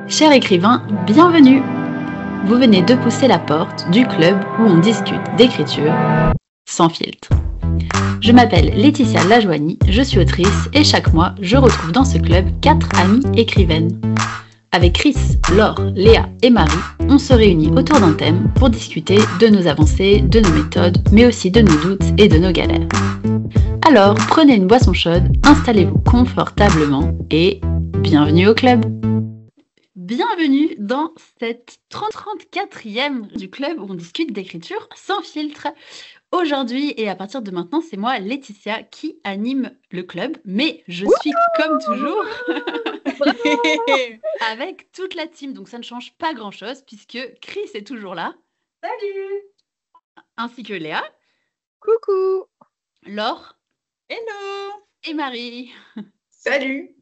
Chers écrivains, bienvenue! Vous venez de pousser la porte du club où on discute d'écriture sans filtre. Je m'appelle Laetitia Lajoigny, je suis autrice et chaque mois, je retrouve dans ce club 4 amies écrivaines. Avec Chris, Laure, Léa et Marie, on se réunit autour d'un thème pour discuter de nos avancées, de nos méthodes, mais aussi de nos doutes et de nos galères. Alors, prenez une boisson chaude, installez-vous confortablement et bienvenue au club! Bienvenue dans cette 34e du club où on discute d'écriture sans filtre. Aujourd'hui et à partir de maintenant, c'est moi, Laetitia, qui anime le club, mais je suis comme toujours avec toute la team, donc ça ne change pas grand-chose puisque Chris est toujours là. Salut! Ainsi que Léa. Coucou! Laure. Hello! Et Marie. Salut!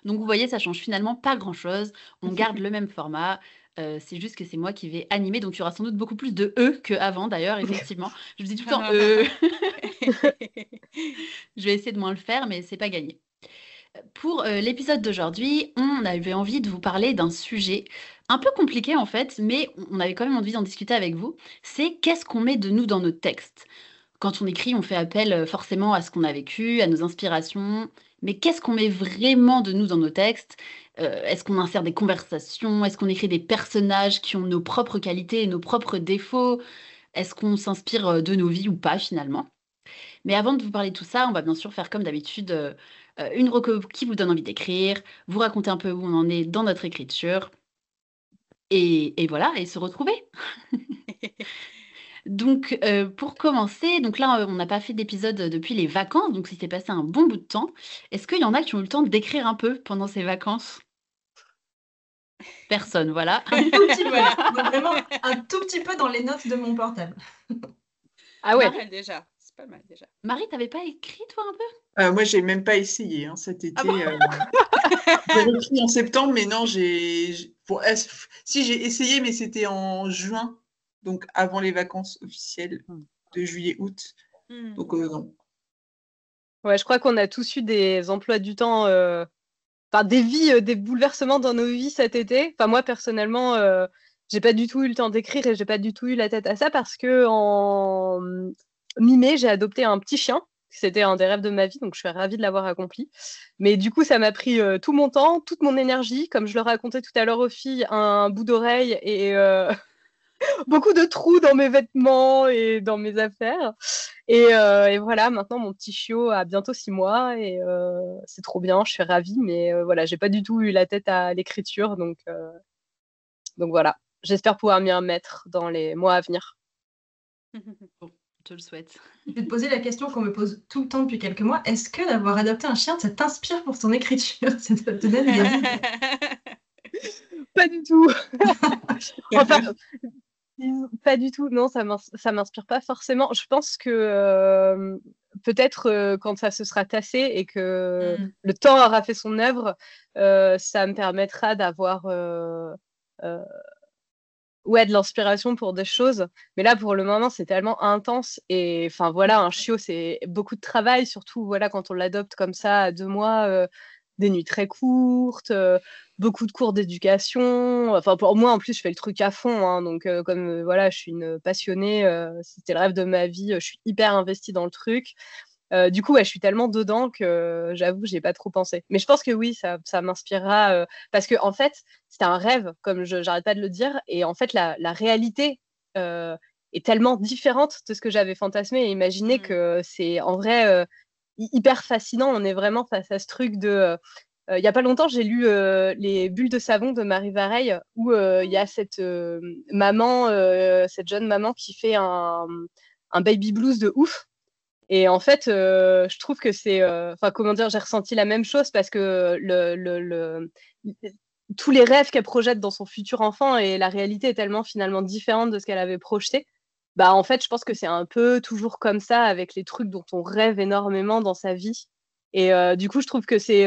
Donc vous voyez, ça change finalement pas grand-chose. On garde le même format. C'est juste que c'est moi qui vais animer. Donc il y aura sans doute beaucoup plus de E qu'avant d'ailleurs, effectivement. Je dis tout le temps E. Je vais essayer de moins le faire, mais c'est pas gagné. Pour l'épisode d'aujourd'hui, on avait envie de vous parler d'un sujet un peu compliqué en fait, mais on avait quand même envie d'en discuter avec vous. C'est qu'est-ce qu'on met de nous dans nos textes? Quand on écrit, on fait appel forcément à ce qu'on a vécu, à nos inspirations. Mais qu'est-ce qu'on met vraiment de nous dans nos textes? Est-ce qu'on insère des conversations? Est-ce qu'on écrit des personnages qui ont nos propres qualités et nos propres défauts? Est-ce qu'on s'inspire de nos vies ou pas finalement? Mais avant de vous parler de tout ça, on va bien sûr faire comme d'habitude une reco qui vous donne envie d'écrire, vous raconter un peu où on en est dans notre écriture et voilà, et se retrouver. Donc, pour commencer, donc là, on n'a pas fait d'épisode depuis les vacances, donc il s'est passé un bon bout de temps. Est-ce qu'il y en a qui ont eu le temps d'écrire un peu pendant ces vacances? Personne, voilà. Un tout petit peu, donc vraiment un tout petit peu dans les notes de mon portable. Ah ouais, Pas mal déjà. C'est pas mal déjà. Marie, t'avais pas écrit toi un peu? Moi, j'ai même pas essayé cet été. Ah bon J'ai écrit en septembre, mais non, si j'ai essayé, mais c'était en juin, donc avant les vacances officielles de juillet-août. Donc non. ouais, je crois qu'on a tous eu des emplois du temps, enfin des vies, des bouleversements dans nos vies cet été. Enfin moi personnellement, j'ai pas du tout eu le temps d'écrire et j'ai pas du tout eu la tête à ça parce que en mi-mai, j'ai adopté un petit chien. C'était un des rêves de ma vie, donc je suis ravie de l'avoir accompli. Mais du coup, ça m'a pris tout mon temps, toute mon énergie. Comme je le racontais tout à l'heure aux filles, un bout d'oreille et beaucoup de trous dans mes vêtements et dans mes affaires. Et voilà, maintenant, mon petit chiot a bientôt 6 mois et c'est trop bien, je suis ravie. Mais voilà, j'ai pas du tout eu la tête à l'écriture. Donc voilà, j'espère pouvoir m'y remettre dans les mois à venir. Bon, je te le souhaite. Je vais te poser la question qu'on me pose tout le temps depuis quelques mois. Est-ce que d'avoir adopté un chien, ça t'inspire pour ton écriture? Ça te donne des idées? Pas du tout. Enfin, pas du tout. Non, ça m'inspire pas forcément. Je pense que peut-être quand ça se sera tassé et que le temps aura fait son œuvre, ça me permettra d'avoir de l'inspiration pour des choses. Mais là, pour le moment, c'est tellement intense. Et enfin, voilà, un chiot, c'est beaucoup de travail, surtout voilà, quand on l'adopte comme ça à 2 mois, des nuits très courtes, beaucoup de cours d'éducation. Enfin, pour moi, en plus, je fais le truc à fond. Hein, donc, comme voilà, je suis une passionnée, c'était le rêve de ma vie, je suis hyper investie dans le truc. Du coup, ouais, je suis tellement dedans que j'avoue, j'ai pas trop pensé. Mais je pense que oui, ça m'inspirera parce que en fait, c'était un rêve, comme j'arrête pas de le dire. Et en fait, la réalité est tellement différente de ce que j'avais fantasmé et imaginé que c'est en vrai hyper fascinant. On est vraiment face à ce truc de. Il y a pas longtemps, j'ai lu Les Bulles de savon de Marie Vareille, où il y a cette maman, cette jeune maman qui fait un baby blues de ouf. Et en fait, je trouve que c'est, enfin comment dire, j'ai ressenti la même chose parce que tous les rêves qu'elle projette dans son futur enfant et la réalité est tellement finalement différente de ce qu'elle avait projeté. Bah en fait, je pense que c'est un peu toujours comme ça avec les trucs dont on rêve énormément dans sa vie. Et du coup, je trouve que c'est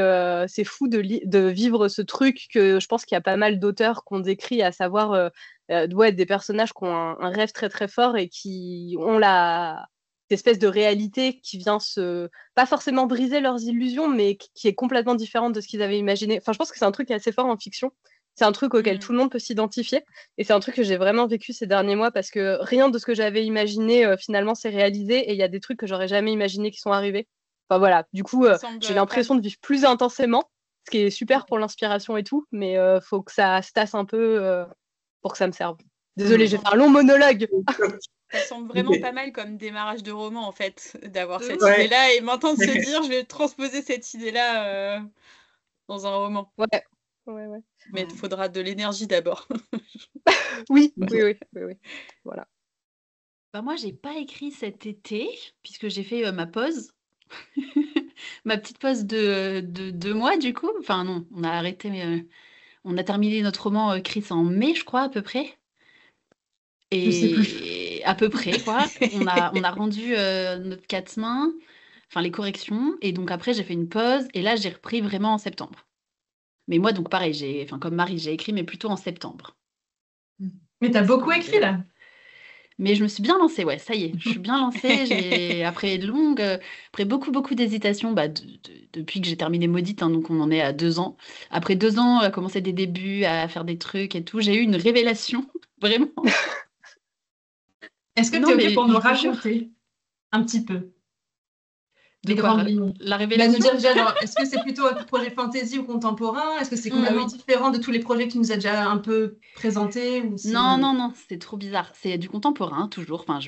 fou de vivre ce truc que je pense qu'il y a pas mal d'auteurs qui ont décrit, à savoir des personnages qui ont un rêve très très fort et qui ont espèce de réalité qui vient pas forcément briser leurs illusions, mais qui est complètement différente de ce qu'ils avaient imaginé. Enfin, je pense que c'est un truc qui est assez fort en fiction. C'est un truc auquel tout le monde peut s'identifier. Et c'est un truc que j'ai vraiment vécu ces derniers mois parce que rien de ce que j'avais imaginé, finalement, s'est réalisé. Et il y a des trucs que j'aurais jamais imaginé qui sont arrivés. Enfin, voilà. Du coup, j'ai l'impression de vivre plus intensément, ce qui est super pour l'inspiration et tout. Mais faut que ça se tasse un peu pour que ça me serve. Désolée, j'ai fait un long monologue. Ça semble vraiment pas mal comme démarrage de roman, en fait, d'avoir cette idée-là et maintenant de se dire, je vais transposer cette idée-là dans un roman. Ouais. Mais il faudra de l'énergie d'abord. Oui. Voilà. Bah moi, j'ai pas écrit cet été, puisque j'ai fait ma pause. Ma petite pause de 2 mois, du coup. Enfin, non, on a arrêté, mais on a terminé notre roman Chris en mai, je crois, à peu près. Je sais plus. Et à peu près, quoi. On a rendu notre 4 mains, enfin les corrections. Et donc après, j'ai fait une pause. Et là, j'ai repris vraiment en septembre. Mais moi, donc pareil, comme Marie, j'ai écrit, mais plutôt en septembre. Mais t'as beaucoup écrit, là. Mais je me suis bien lancée, ouais, ça y est, je suis bien lancée. Après beaucoup d'hésitations, depuis que j'ai terminé Maudite, hein, donc on en est à 2 ans. Après 2 ans, à commencer des débuts, à faire des trucs et tout, j'ai eu une révélation, vraiment. Est-ce que tu es OK pour nous raconter un petit peu de quoi, la révélation? Nous dire déjà, genre, est-ce que c'est plutôt un projet fantasy ou contemporain? Est-ce que c'est complètement différent de tous les projets que tu nous as déjà un peu présentés ou Non, c'est trop bizarre. C'est du contemporain, toujours. Enfin,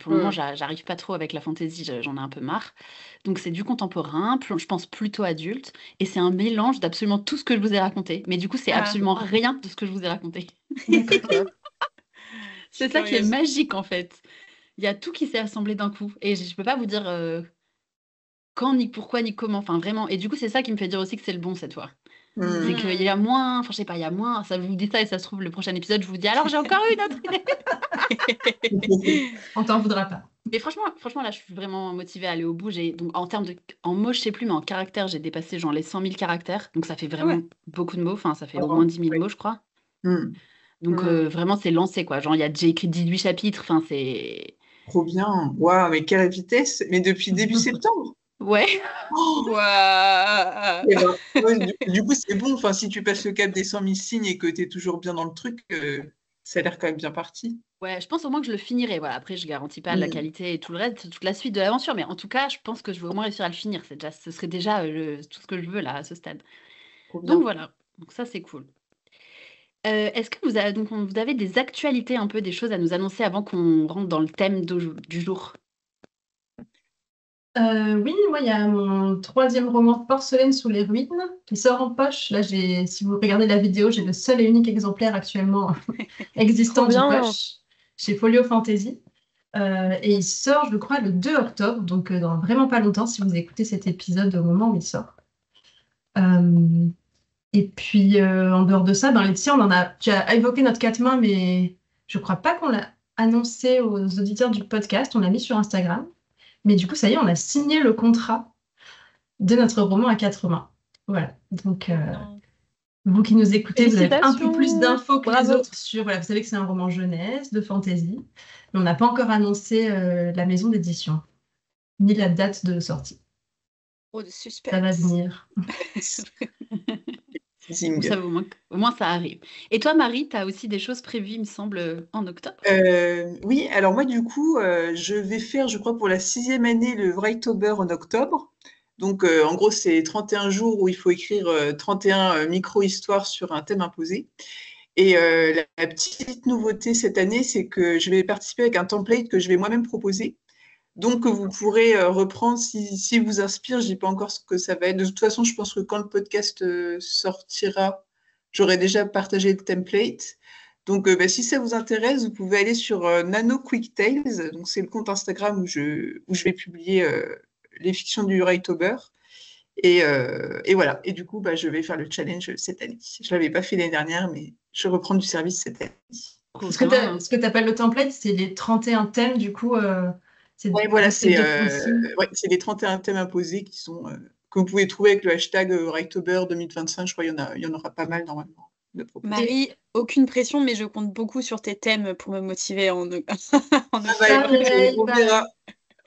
pour le moment, j'arrive pas trop avec la fantasy, j'en ai un peu marre. Donc, c'est du contemporain, je pense plutôt adulte. Et c'est un mélange d'absolument tout ce que je vous ai raconté. Mais du coup, c'est absolument rien de ce que je vous ai raconté. C'est ça qui est magique, en fait. Il y a tout qui s'est assemblé d'un coup. Et je peux pas vous dire quand, ni pourquoi, ni comment. Enfin, vraiment. Et du coup, c'est ça qui me fait dire aussi que c'est le bon cette fois. C'est qu'il y a moins, enfin je sais pas, il y a moins, ça je vous dis ça et ça se trouve le prochain épisode je vous dis alors j'ai encore une autre idée. On t'en voudra pas. Mais franchement là je suis vraiment motivée à aller au bout. Donc en mots je sais plus mais en caractères j'ai dépassé genre les 100 000 caractères donc ça fait vraiment beaucoup de mots, enfin ça fait au moins 10 000 mots je crois. Donc vraiment c'est lancé quoi, genre j'ai écrit 18 chapitres, enfin c'est... Trop bien, waouh, mais quelle vitesse, mais depuis début septembre. Ouais. Du coup, c'est bon. Enfin, si tu passes le cap des 100 000 signes et que tu es toujours bien dans le truc, ça a l'air quand même bien parti. Ouais, je pense au moins que je le finirai. Voilà. Après, je garantis pas la qualité et tout le reste, toute la suite de l'aventure. Mais en tout cas, je pense que je vais au moins réussir à le finir. Ce serait déjà tout ce que je veux là, à ce stade. Donc voilà. Donc ça, c'est cool. Est-ce que vous avez des actualités, un peu des choses à nous annoncer avant qu'on rentre dans le thème du jour? Oui, moi, il y a mon 3e roman Porcelaine sous les ruines qui sort en poche. Là, si vous regardez la vidéo, j'ai le seul et unique exemplaire actuellement existant du poche chez Folio Fantasy. Et il sort, je crois, le 2 octobre, donc dans vraiment pas longtemps, si vous écoutez cet épisode au moment où il sort. Et puis, en dehors de ça, Laetitia, tu as évoqué notre 4 mains, mais je crois pas qu'on l'a annoncé aux auditeurs du podcast. On l'a mis sur Instagram. Mais du coup, ça y est, on a signé le contrat de notre roman à 4 mains. Voilà. Donc, vous qui nous écoutez, vous avez un peu plus d'infos que les autres sur... Voilà, vous savez que c'est un roman jeunesse, de fantasy. Mais on n'a pas encore annoncé la maison d'édition, ni la date de sortie. Oh, de suspense. Ça va venir. Au moins, ça arrive. Et toi, Marie, tu as aussi des choses prévues, il me semble, en octobre? Oui, alors moi, du coup, je vais faire, je crois, pour la 6e année, le Wrighttober en octobre. Donc, en gros, c'est 31 jours où il faut écrire 31 micro-histoires sur un thème imposé. Et la petite nouveauté cette année, c'est que je vais participer avec un template que je vais moi-même proposer. Donc, vous pourrez reprendre si vous inspire. Je ne dis pas encore ce que ça va être. De toute façon, je pense que quand le podcast sortira, j'aurai déjà partagé le template. Donc, si ça vous intéresse, vous pouvez aller sur Nano Quick Tales. Donc, c'est le compte Instagram où je vais publier les fictions du Wrighttober. Et voilà. Et du coup, je vais faire le challenge cette année. Je ne l'avais pas fait l'année dernière, mais je reprends du service cette année. Ce que tu appelles le template, c'est les 31 thèmes, du coup. Oui, voilà, c'est les 31 thèmes imposés que vous pouvez trouver avec le hashtag Wrighttober 2025. Je crois qu'il y en aura pas mal normalement. Marie, aucune pression, mais je compte beaucoup sur tes thèmes pour me motiver en on verra.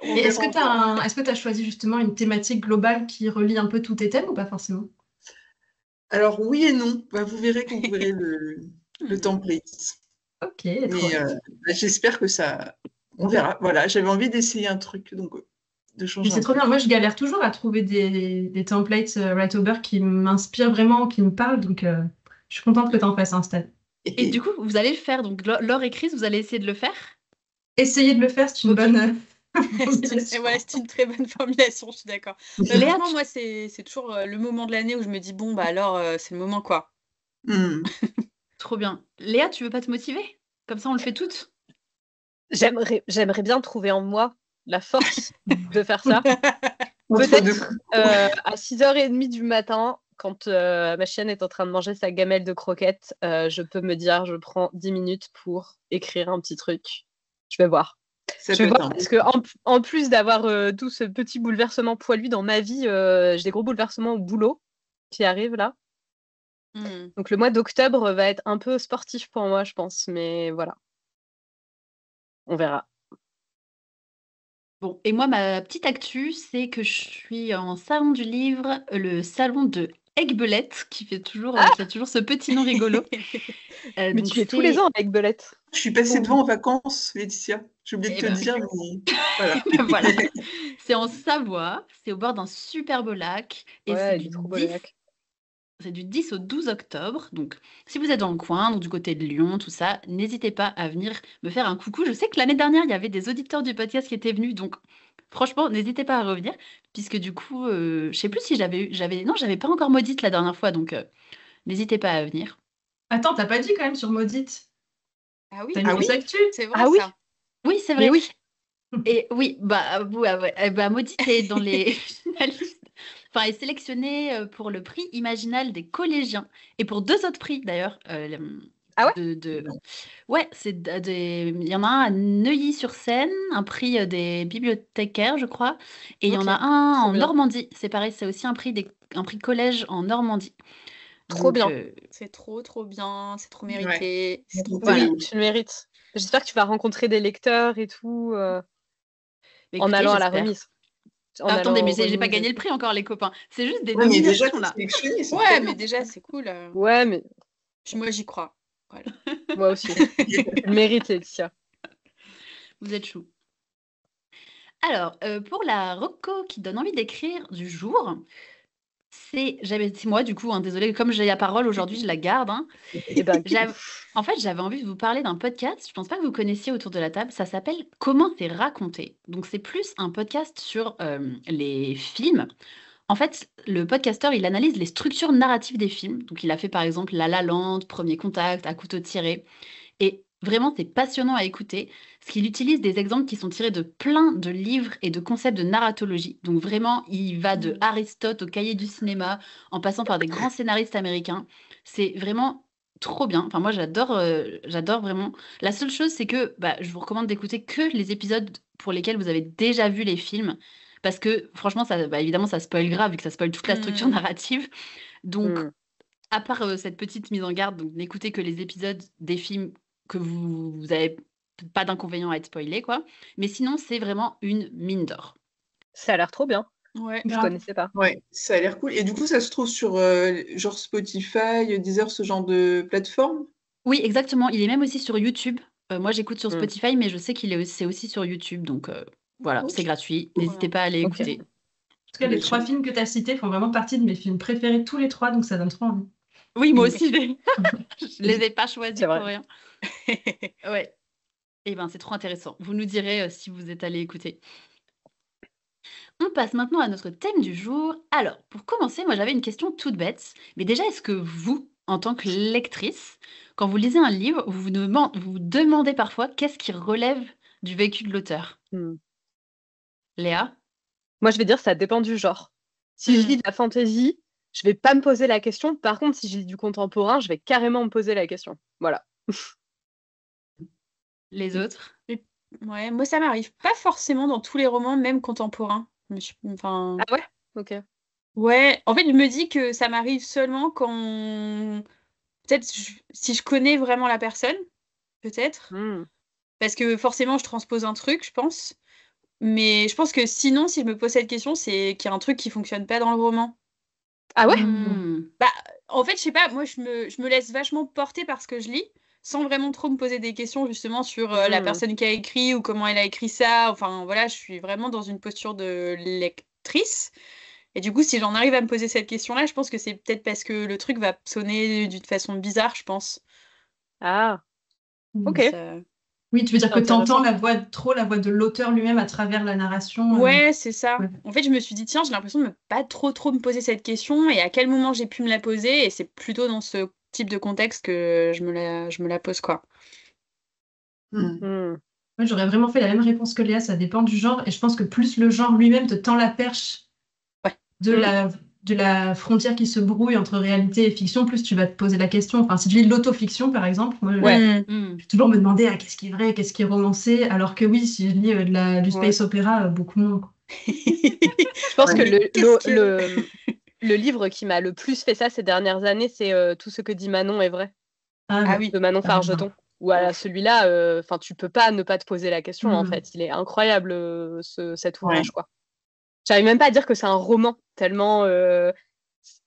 Et est-ce que tu as choisi justement une thématique globale qui relie un peu tous tes thèmes ou pas forcément? Alors, oui et non. Bah, vous verrez quand vous verrez le template. Ok, Mais j'espère que ça... On verra. Voilà, j'avais envie d'essayer un truc, donc de changer Mais c'est trop bien. Moi, je galère toujours à trouver des templates Writeober qui m'inspirent vraiment, qui me parlent. Donc, je suis contente que tu en fasses un stade. Et du coup, vous allez le faire. Donc, Laure et Chris, vous allez essayer de le faire? Essayer de le faire, c'est une bonne... c'est une très bonne formulation, je suis d'accord. Léa, moi, c'est toujours le moment de l'année où je me dis, bon, bah alors, c'est le moment, quoi. Trop bien. Léa, tu veux pas te motiver? Comme ça, on le fait toutes. J'aimerais bien trouver en moi la force de faire ça. Peut-être à 6h30 du matin, quand ma chienne est en train de manger sa gamelle de croquettes, je peux me dire, je prends 10 minutes pour écrire un petit truc. Je vais voir. Parce que en plus d'avoir tout ce petit bouleversement poilu dans ma vie, j'ai des gros bouleversements au boulot qui arrivent là. Donc le mois d'octobre va être un peu sportif pour moi, je pense. Mais voilà. On verra. Bon, et moi, ma petite actu, c'est que je suis en salon du livre, le salon de Aiguebelette, qui a toujours ce petit nom rigolo. Mais tu fais tous les ans avec Aiguebelette. Je suis passée devant en vacances, Laetitia. J'ai oublié de te dire, mais voilà. Voilà. C'est en Savoie, c'est au bord d'un super beau lac. Et c'est du 10 au 12 octobre. Donc, si vous êtes dans le coin, donc du côté de Lyon, tout ça, n'hésitez pas à venir me faire un coucou. Je sais que l'année dernière, il y avait des auditeurs du podcast qui étaient venus. Donc, franchement, n'hésitez pas à revenir. Puisque du coup, je sais plus si non, j'avais pas encore Maudite la dernière fois. Donc, n'hésitez pas à venir. Attends, t'as pas dit quand même sur Maudite? Ah oui, t'as une grosse actu? C'est vrai, ça. Oui, c'est vrai. Mais oui. Et oui, Maudite est dans les finalistes. Enfin, est sélectionnée pour le prix Imaginal des collégiens et pour 2 autres prix d'ailleurs. Ah ouais? Ouais, il y en a un à Neuilly-sur-Seine, un prix des bibliothécaires, je crois, et il y en a un en Normandie. C'est pareil, c'est aussi un prix collège en Normandie. Trop bien. C'est trop bien, c'est trop mérité. Ouais. Voilà, tu le mérites. J'espère que tu vas rencontrer des lecteurs et tout en allant à la remise. Attendez, mais j'ai pas gagné le prix encore, les copains. C'est juste des nominations là. Ouais, mais déjà, c'est cool. Ouais, mais... Puis moi, j'y crois. Voilà. Moi aussi. Tu le mérites, Laetitia. Vous êtes chou. Alors, pour la reco qui donne envie d'écrire du jour, c'est moi du coup, désolée, comme j'ai la parole aujourd'hui, je la garde. En fait, j'avais envie de vous parler d'un podcast, je pense pas que vous connaissiez autour de la table, ça s'appelle Comment c'est raconté. Donc c'est plus un podcast sur les films. En fait, le podcasteur, il analyse les structures narratives des films. Donc il a fait par exemple La La Land, Premier Contact, À couteau tiré. Et vraiment, c'est passionnant à écouter, parce qu'il utilise des exemples qui sont tirés de plein de livres et de concepts de narratologie. Donc vraiment, il va de Aristote au Cahier du cinéma, en passant par des grands scénaristes américains. C'est vraiment trop bien. Enfin, moi, j'adore vraiment. La seule chose, c'est que je vous recommande d'écouter que les épisodes pour lesquels vous avez déjà vu les films, parce que franchement, ça, évidemment, ça spoil grave, vu que ça spoil toute la structure narrative. Donc, à part cette petite mise en garde, donc n'écoutez que les épisodes des films que vous avez pas d'inconvénient à être spoilé, quoi. Mais sinon, c'est vraiment une mine d'or. Ça a l'air trop bien. Ouais, je connaissais pas. Ouais, ça a l'air cool. Et du coup, ça se trouve sur genre Spotify, Deezer, ce genre de plateforme? Oui, exactement. Il est même aussi sur YouTube. Moi, j'écoute sur Spotify, mais je sais c'est aussi sur YouTube. Donc voilà, c'est gratuit. N'hésitez pas à aller écouter. En tout cas, les 3 films que tu as cités font vraiment partie de mes films préférés, tous les 3, donc ça donne trop envie. Oui, moi aussi, je les ai pas choisis pour rien. Ouais. Eh ben, c'est trop intéressant. Vous nous direz si vous êtes allé écouter. On passe maintenant à notre thème du jour. Alors, pour commencer, moi j'avais une question toute bête. Mais déjà, est-ce que vous, en tant que lectrice, quand vous lisez un livre, vous vous demandez parfois qu'est-ce qui relève du vécu de l'auteur? Léa? Moi, je vais dire ça dépend du genre. Si je lis de la fantasy, je vais pas me poser la question. Par contre, si je lis du contemporain, je vais carrément me poser la question. Voilà. Les autres? Ouais, moi, ça m'arrive pas forcément dans tous les romans, même contemporains. Ah ouais? Ok. Ouais, en fait, je me dis que ça m'arrive seulement quand... Peut-être si je connais vraiment la personne, peut-être. Parce que forcément, je transpose un truc, je pense. Mais je pense que sinon, si je me pose cette question, c'est qu'il y a un truc qui fonctionne pas dans le roman. Ah ouais? Bah, en fait, je sais pas, moi, je me laisse vachement porter par ce que je lis, sans vraiment trop me poser des questions, justement, sur la personne qui a écrit ou comment elle a écrit ça. Enfin, voilà, je suis vraiment dans une posture de lectrice. Et du coup, si j'en arrive à me poser cette question-là, je pense que c'est peut-être parce que le truc va sonner d'une façon bizarre, je pense. Ah, ok. Ça... Oui, tu veux dire C'est que tu entends intéressant. la voix de l'auteur lui-même à travers la narration. Ouais, c'est ça. Ouais. En fait, je me suis dit, tiens, j'ai l'impression de ne pas trop me poser cette question et à quel moment j'ai pu me la poser. Et c'est plutôt dans ce type de contexte que je me la pose, quoi. Moi, j'aurais vraiment fait la même réponse que Léa, ça dépend du genre. Et je pense que plus le genre lui-même te tend la perche de la frontière qui se brouille entre réalité et fiction, plus tu vas te poser la question. Enfin, si tu lis de l'autofiction, par exemple, moi, je vais toujours me demander qu'est-ce qui est vrai, qu'est-ce qui est romancé. Alors que oui, si je lis du space opéra, beaucoup moins. Je pense que le livre qui m'a le plus fait ça ces dernières années, c'est Tout ce que dit Manon est vrai. Oui. De Manon Fargeton. Ou celui-là, enfin, tu peux pas ne pas te poser la question, en fait. Il est incroyable, cet ouvrage, quoi. J'arrive même pas à dire que c'est un roman, tellement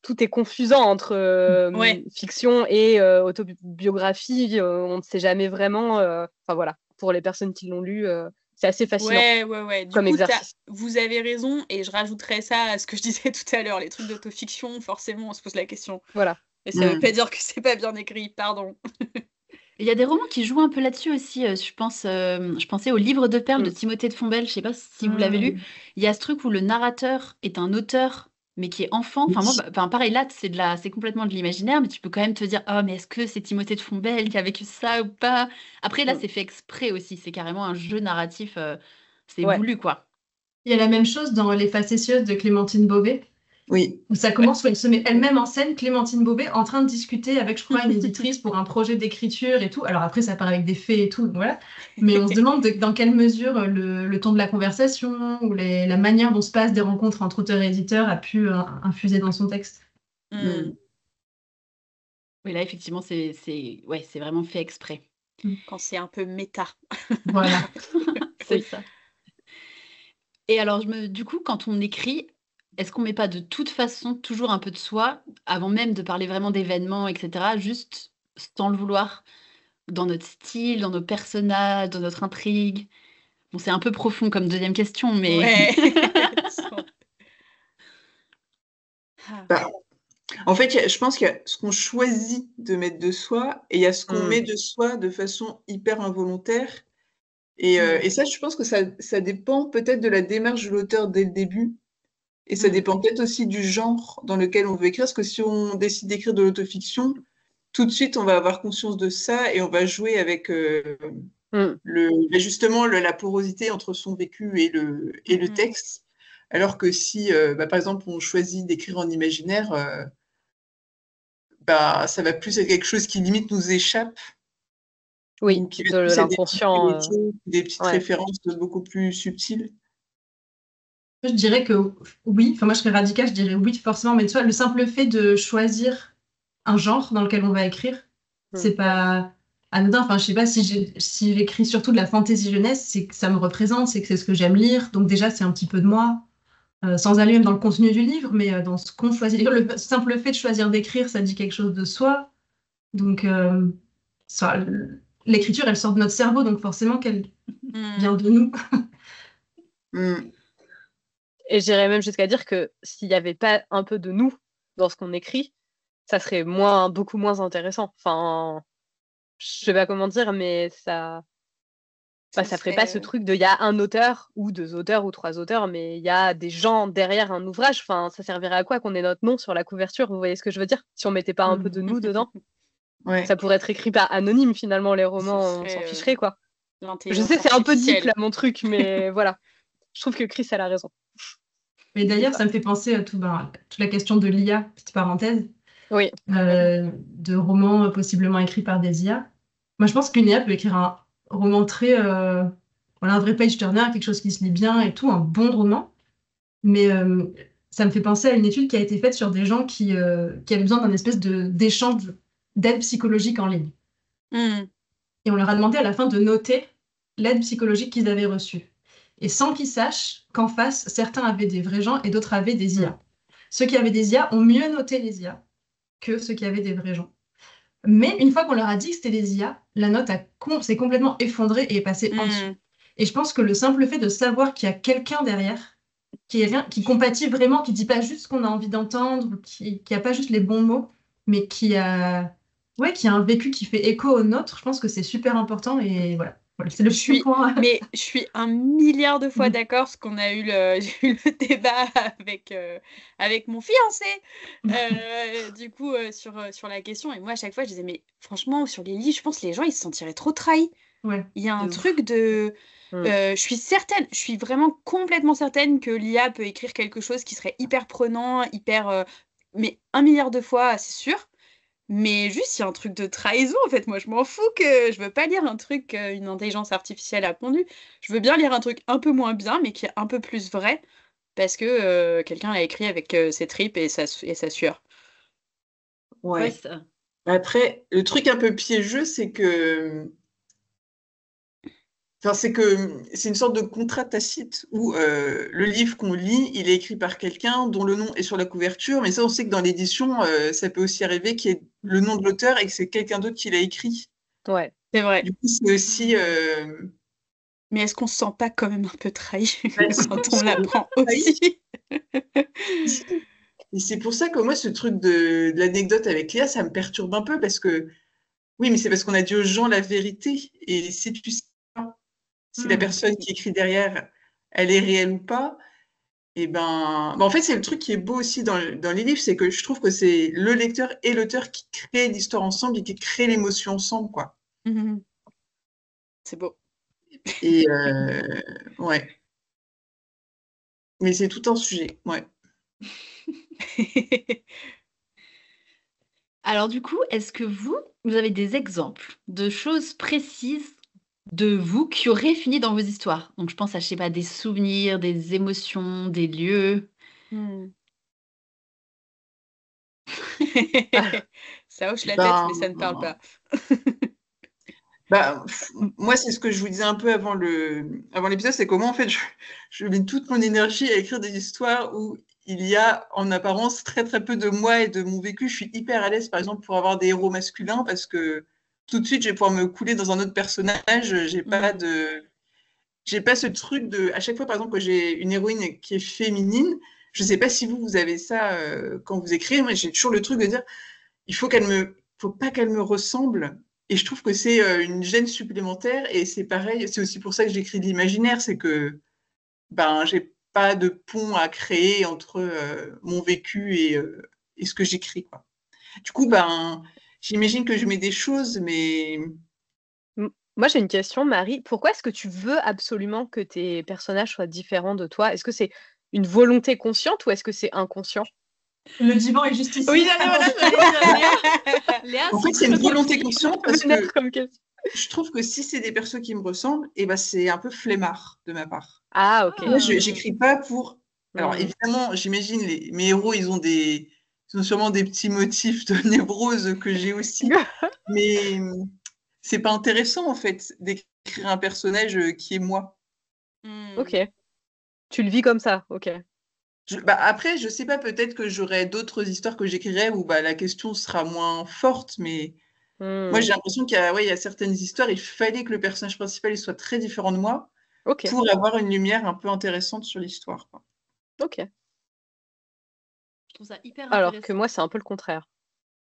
tout est confusant entre fiction et autobiographie. On ne sait jamais vraiment. Enfin voilà, pour les personnes qui l'ont lu, c'est assez fascinant. Ouais. Du comme coup, exercice. Vous avez raison, et je rajouterais ça à ce que je disais tout à l'heure. Les trucs d'autofiction, forcément, on se pose la question. Voilà. Et ça veut pas dire que c'est pas bien écrit, pardon. Il y a des romans qui jouent un peu là-dessus aussi. Je pensais au Livre de perles de Timothée de Fombelle. Je sais pas si vous l'avez lu. Il y a ce truc où le narrateur est un auteur, mais qui est enfant. Enfin, moi, pareil, là, c'est complètement de l'imaginaire, mais tu peux quand même te dire, oh, mais est-ce que c'est Timothée de Fombelle qui a vécu ça ou pas? Après, là, c'est fait exprès aussi. C'est carrément un jeu narratif. C'est voulu, quoi. Il y a la même chose dans Les Facétieuses de Clémentine Beauvais. Oui. Où ça commence où elle se met elle-même en scène, Clémentine Beauvais, en train de discuter avec, je crois, une éditrice pour un projet d'écriture et tout. Alors après, ça part avec des faits et tout, voilà. Mais on se demande dans quelle mesure le ton de la conversation ou la manière dont se passent des rencontres entre auteurs et éditeurs a pu infuser dans son texte. Oui, là, effectivement, c'est vraiment fait exprès. Quand c'est un peu méta. Voilà. C'est ça. Et alors, du coup, quand on écrit, est-ce qu'on met pas de toute façon toujours un peu de soi, avant même de parler vraiment d'événements, etc., juste sans le vouloir, dans notre style, dans nos personnages, dans notre intrigue? Bon, c'est un peu profond comme deuxième question, mais... Ouais. En fait, je pense qu'il y a ce qu'on choisit de mettre de soi et il y a ce qu'on met de soi de façon hyper involontaire. Et ça, je pense que ça dépend peut-être de la démarche de l'auteur dès le début. Et ça dépend peut-être aussi du genre dans lequel on veut écrire. Parce que si on décide d'écrire de l'autofiction, tout de suite, on va avoir conscience de ça et on va jouer avec justement la porosité entre son vécu et le texte. Alors que si, par exemple, on choisit d'écrire en imaginaire, ça va plus être quelque chose qui limite nous échappe. Oui, qui de l'inconscient. Des petites références beaucoup plus subtiles. Je dirais que oui, enfin moi je serais radicale, je dirais oui forcément, mais tu vois, le simple fait de choisir un genre dans lequel on va écrire, c'est pas anodin. Enfin, je sais pas, si j'écris surtout de la fantaisie jeunesse, c'est que ça me représente, c'est que c'est ce que j'aime lire, donc déjà c'est un petit peu de moi, sans aller même dans le contenu du livre, mais dans ce qu'on choisit. Le simple fait de choisir d'écrire, ça dit quelque chose de soi, donc l'écriture, elle sort de notre cerveau, donc forcément qu'elle vient de nous. Et j'irais même jusqu'à dire que s'il n'y avait pas un peu de nous dans ce qu'on écrit, ça serait beaucoup moins intéressant. Enfin, je sais pas comment dire, mais ça ferait pas ce truc de il y a un auteur ou deux auteurs ou trois auteurs, mais il y a des gens derrière un ouvrage. Enfin, ça servirait à quoi qu'on ait notre nom sur la couverture? Vous voyez ce que je veux dire? Si on mettait pas un peu de nous dedans, ça pourrait être écrit par anonyme finalement. Les romans, on s'en ficherait, quoi. Je sais, c'est un peu deep là mon truc, mais voilà. Je trouve que Chris, elle a raison. Mais d'ailleurs, ça me fait penser à toute la question de l'IA, petite parenthèse. Oui. De romans possiblement écrits par des IA. Moi, je pense qu'une IA peut écrire un roman très... un vrai page-turner, quelque chose qui se lit bien et tout, un bon roman. Mais ça me fait penser à une étude qui a été faite sur des gens qui avaient besoin d'un espèce d'échange d'aide psychologique en ligne. Et on leur a demandé à la fin de noter l'aide psychologique qu'ils avaient reçue. et sans qu'ils sachent qu'en face, certains avaient des vrais gens et d'autres avaient des IA. Ceux qui avaient des IA ont mieux noté les IA que ceux qui avaient des vrais gens. Mais une fois qu'on leur a dit que c'était des IA, la note s'est complètement effondrée et est passée en dessous. Et je pense que le simple fait de savoir qu'il y a quelqu'un derrière, qui compatit vraiment, qui dit pas juste ce qu'on a envie d'entendre, qui a pas juste les bons mots, mais qui a un vécu qui fait écho au nôtre, je pense que c'est super important et voilà. C'est le point. Mais je suis 1 milliard de fois d'accord, parce qu'on a eu j'ai eu le débat avec mon fiancé, du coup, sur la question. Et moi, à chaque fois, je disais, mais franchement, sur les livres, je pense que les gens, ils se sentiraient trop trahis. Ouais. Il y a un truc de... je suis vraiment complètement certaine que l'IA peut écrire quelque chose qui serait hyper prenant, mais 1 milliard de fois, c'est sûr. Mais juste, il y a un truc de trahison, en fait. Moi, je m'en fous que je veux pas lire un truc qu'une intelligence artificielle a pondu. Je veux bien lire un truc un peu moins bien, mais qui est un peu plus vrai, parce que quelqu'un l'a écrit avec ses tripes et sa sueur. Ouais. Après, le truc un peu piégeux, c'est que... Enfin, c'est une sorte de contrat tacite où le livre qu'on lit, il est écrit par quelqu'un dont le nom est sur la couverture, mais ça, on sait que dans l'édition, ça peut aussi arriver qu'il y ait le nom de l'auteur et que c'est quelqu'un d'autre qui l'a écrit. Ouais, c'est vrai. Du coup, c'est aussi... Mais est-ce qu'on se sent pas quand même un peu trahi quand on l'apprend aussi? Et c'est pour ça que moi, ce truc de l'anecdote avec Léa, ça me perturbe un peu parce que... Oui, mais c'est parce qu'on a dit aux gens la vérité. Et si tu sais pas si la personne qui écrit derrière, elle est réelle ou pas, et en fait, c'est le truc qui est beau aussi dans les livres, c'est que je trouve que c'est le lecteur et l'auteur qui créent l'histoire ensemble et qui créent l'émotion ensemble, quoi. C'est beau. Et ouais. Mais c'est tout un sujet, ouais. Alors du coup, est-ce que vous avez des exemples de choses précises de vous qui auraient fini dans vos histoires? Donc je pense à, je sais pas, des souvenirs, des émotions, des lieux. Ça hoche la tête, mais ça ne parle pas. Moi, c'est ce que je vous disais un peu avant l'épisode, c'est comment en fait je mets toute mon énergie à écrire des histoires où il y a en apparence très très peu de moi et de mon vécu. Je suis hyper à l'aise, par exemple, pour avoir des héros masculins parce que tout de suite, je vais pouvoir me couler dans un autre personnage. J'ai pas ce truc de... À chaque fois, par exemple, que j'ai une héroïne qui est féminine, je sais pas si vous avez ça quand vous écrivez. Moi, j'ai toujours le truc de dire, faut pas qu'elle me ressemble. Et je trouve que c'est une gêne supplémentaire. Et c'est pareil, c'est aussi pour ça que j'écris de l'imaginaire, c'est que j'ai pas de pont à créer entre mon vécu et ce que j'écris, quoi. Du coup, j'imagine que je mets des choses, mais... Moi, j'ai une question, Marie. Pourquoi est-ce que tu veux absolument que tes personnages soient différents de toi? Est-ce que c'est une volonté consciente ou est-ce que c'est inconscient? Le divan est juste ici. Oui, voilà, Léa, en fait, c'est une volonté consciente parce que je trouve que si c'est des persos qui me ressemblent, c'est un peu flemmard de ma part. Ah, ok. Moi, j'écris pas pour... Alors, évidemment, j'imagine mes héros, ils ont sûrement des petits motifs de névrose que j'ai aussi. Mais c'est pas intéressant, en fait, d'écrire un personnage qui est moi. Ok. Tu le vis comme ça, ok. Après, je sais pas, peut-être que j'aurai d'autres histoires que j'écrirai où la question sera moins forte, mais moi, j'ai l'impression qu'il y a certaines histoires, il fallait que le personnage principal il soit très différent de moi pour avoir une lumière un peu intéressante sur l'histoire. Ok. Je trouve ça hyper intéressant. Alors que moi, c'est un peu le contraire.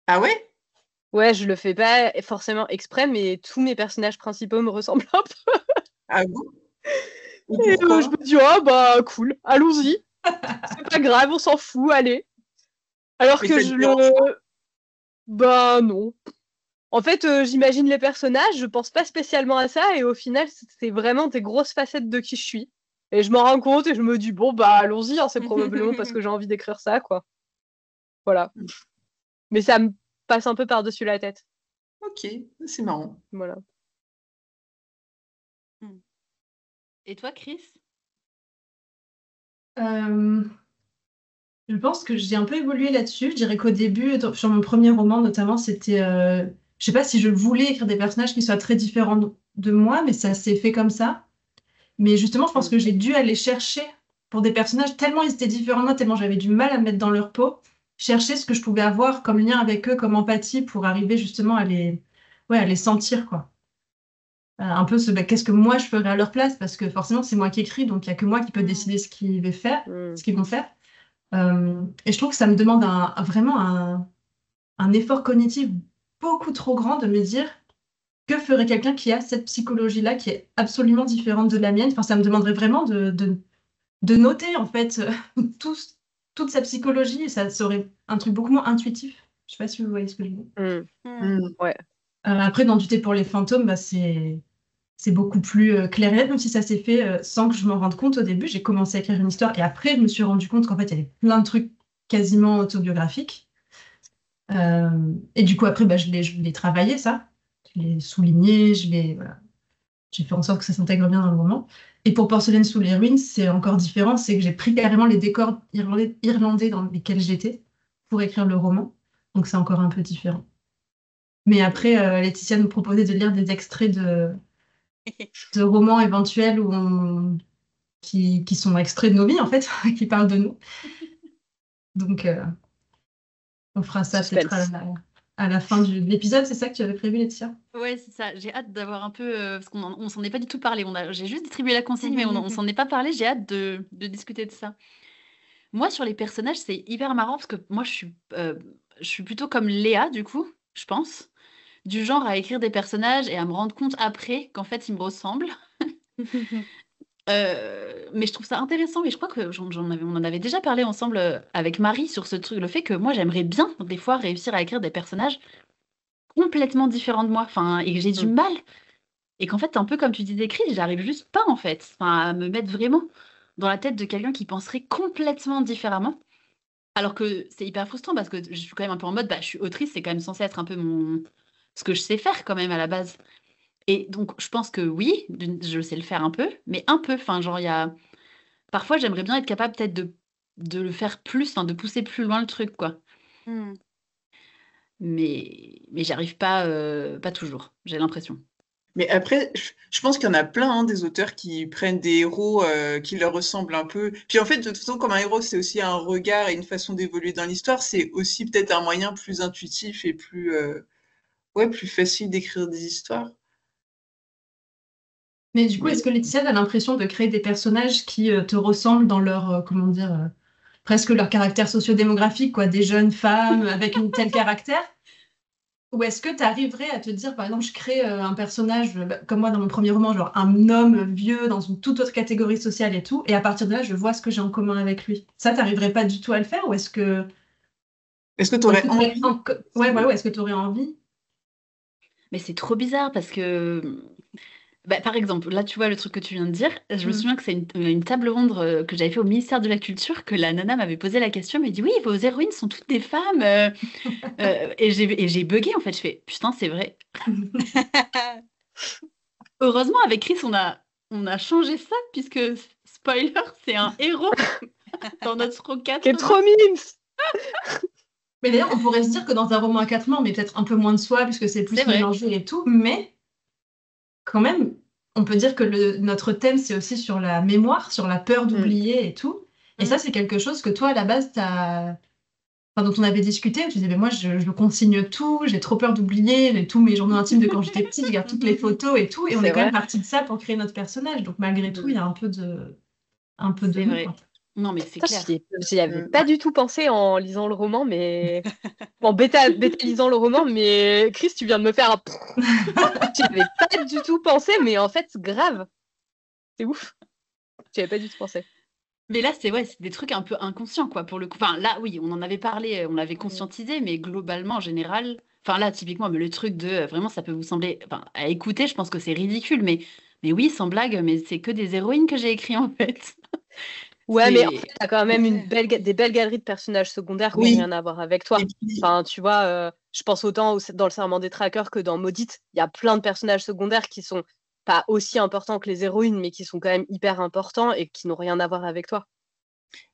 Ah ouais? Ouais, je le fais pas forcément exprès, mais tous mes personnages principaux me ressemblent un peu. Ah bon? Et je me dis, cool, allons-y. C'est pas grave, on s'en fout, allez. Alors que non. En fait, j'imagine les personnages, je pense pas spécialement à ça, et au final, c'est vraiment des grosses facettes de qui je suis. Et je m'en rends compte et je me dis, allons-y, c'est probablement parce que j'ai envie d'écrire ça, quoi. Voilà. Mais ça me passe un peu par-dessus la tête. Ok, c'est marrant. Voilà. Et toi, Chris? Je pense que j'ai un peu évolué là-dessus. Je dirais qu'au début, sur mon premier roman notamment, c'était... je sais pas si je voulais écrire des personnages qui soient très différents de moi, mais ça s'est fait comme ça. Mais justement, je pense que j'ai dû aller chercher pour des personnages tellement ils étaient différents de moi, tellement j'avais du mal à me mettre dans leur peau, chercher ce que je pouvais avoir comme lien avec eux, comme empathie pour arriver justement à les sentir, quoi. Un peu qu'est-ce que moi je ferais à leur place, parce que forcément c'est moi qui écris, donc il n'y a que moi qui peux décider ce qu'ils vont faire, ce qu'ils vont faire. Et je trouve que ça me demande vraiment un effort cognitif beaucoup trop grand de me dire que ferait quelqu'un qui a cette psychologie-là qui est absolument différente de la mienne. Enfin, ça me demanderait vraiment de noter en fait toute sa psychologie, et ça serait un truc beaucoup moins intuitif. Je sais pas si vous voyez ce que je veux dire. Ouais. Après, dans Du thé pour les fantômes, bah, c'est beaucoup plus clair et net, même si ça s'est fait sans que je m'en rende compte au début. J'ai commencé à écrire une histoire et après, je me suis rendu compte qu'en fait, il y avait plein de trucs quasiment autobiographiques. Et du coup, après, bah, je l'ai travaillé, ça. Je l'ai souligné, voilà. J'ai fait en sorte que ça s'intègre bien dans le roman. Et pour Porcelaine sous les ruines, c'est encore différent. C'est que j'ai pris carrément les décors irlandais dans lesquels j'étais pour écrire le roman. Donc, c'est encore un peu différent. Mais après, Laetitia nous proposait de lire des extraits de romans éventuels qui sont extraits de nos vies, en fait, qui parlent de nous. Donc, on fera ça peut-être à la fin de l'épisode. C'est ça que tu avais prévu, Laetitia? Ouais, c'est ça. J'ai hâte d'avoir un peu... parce qu'on s'en est pas du tout parlé. J'ai juste distribué la consigne, mais on s'en est pas parlé. J'ai hâte de discuter de ça. Moi, sur les personnages, c'est hyper marrant parce que moi, je suis plutôt comme Léa, du coup, je pense. Du genre à écrire des personnages et à me rendre compte après qu'en fait, ils me ressemblent. Mais je trouve ça intéressant, et je crois que on en avait déjà parlé ensemble avec Marie sur ce truc, le fait que moi j'aimerais bien des fois réussir à écrire des personnages complètement différents de moi, enfin, et que j'ai du mal, et qu'en fait un peu comme tu disais Chris, j'arrive juste pas en fait, enfin, à me mettre vraiment dans la tête de quelqu'un qui penserait complètement différemment, alors que c'est hyper frustrant parce que je suis quand même un peu en mode, bah je suis autrice, c'est quand même censé être un peu ce que je sais faire quand même à la base. Et donc, je pense que oui, je sais le faire un peu, mais un peu. Enfin, genre, parfois, j'aimerais bien être capable peut-être de le faire plus, enfin, de pousser plus loin le truc, quoi. Mais j'arrive pas, pas toujours, j'ai l'impression. Mais après, je pense qu'il y en a plein des auteurs qui prennent des héros qui leur ressemblent un peu. Puis en fait, de toute façon, comme un héros, c'est aussi un regard et une façon d'évoluer dans l'histoire, c'est aussi peut-être un moyen plus intuitif et plus facile d'écrire des histoires. Mais du coup, est-ce que Laetitia a l'impression de créer des personnages qui te ressemblent dans leur, comment dire, presque leur caractère sociodémographique, quoi, des jeunes femmes avec un tel caractère? Ou est-ce que tu arriverais à te dire, par exemple, je crée un personnage, comme moi dans mon premier roman, genre un homme vieux dans une toute autre catégorie sociale et tout, et à partir de là, je vois ce que j'ai en commun avec lui. Ça, t'arriverais pas du tout à le faire, ou est-ce que... Est-ce que tu aurais envie? Ouais, est-ce que tu aurais envie? Mais c'est trop bizarre parce que... Bah, par exemple, là, tu vois le truc que tu viens de dire. Je me souviens que c'est une table ronde que j'avais fait au ministère de la Culture, que la nana m'avait posé la question, elle m'a dit oui, vos héroïnes sont toutes des femmes. Et j'ai bugué en fait. Je fais putain, c'est vrai. Heureusement, avec Chris, on a changé ça, puisque spoiler, c'est un héros dans notre roquette. Qui est trop mimes. Mais d'ailleurs, on pourrait se dire que dans un roman à 4 mains, on met peut-être un peu moins de soi, puisque c'est plus mélangé et tout, mais quand même, on peut dire que notre thème, c'est aussi sur la mémoire, sur la peur d'oublier et tout. Et ça, c'est quelque chose que toi, à la base, dont on avait discuté, où tu disais, mais moi, je consigne tout, j'ai trop peur d'oublier tous mes journaux intimes de quand j'étais petite, je garde toutes les photos et tout, et on est quand même parti de ça pour créer notre personnage. Donc malgré tout, il y a un peu de nous, vrai. Quoi. Non, mais c'est clair. J'y avais pas du tout pensé en lisant le roman, mais... Bon, bêta lisant le roman, mais Chris, tu viens de me faire un... J'y avais pas du tout pensé, mais en fait, grave. C'est ouf. J'y avais pas du tout pensé. Mais là, c'est des trucs un peu inconscients, quoi, pour le coup. Enfin, là, oui, on en avait parlé, on l'avait conscientisé, mais globalement, en général... Enfin, là, typiquement, le truc de... vraiment, ça peut vous sembler... Enfin, à écouter, je pense que c'est ridicule, mais oui, sans blague, mais c'est que des héroïnes que j'ai écrites, en fait. Ouais, mais en fait, t'as quand même des belles galeries de personnages secondaires qui n'ont rien à voir avec toi. Enfin, tu vois, je pense autant dans Le Serment des Traqueurs que dans Maudite. Il y a plein de personnages secondaires qui sont pas aussi importants que les héroïnes, mais qui sont quand même hyper importants et qui n'ont rien à voir avec toi.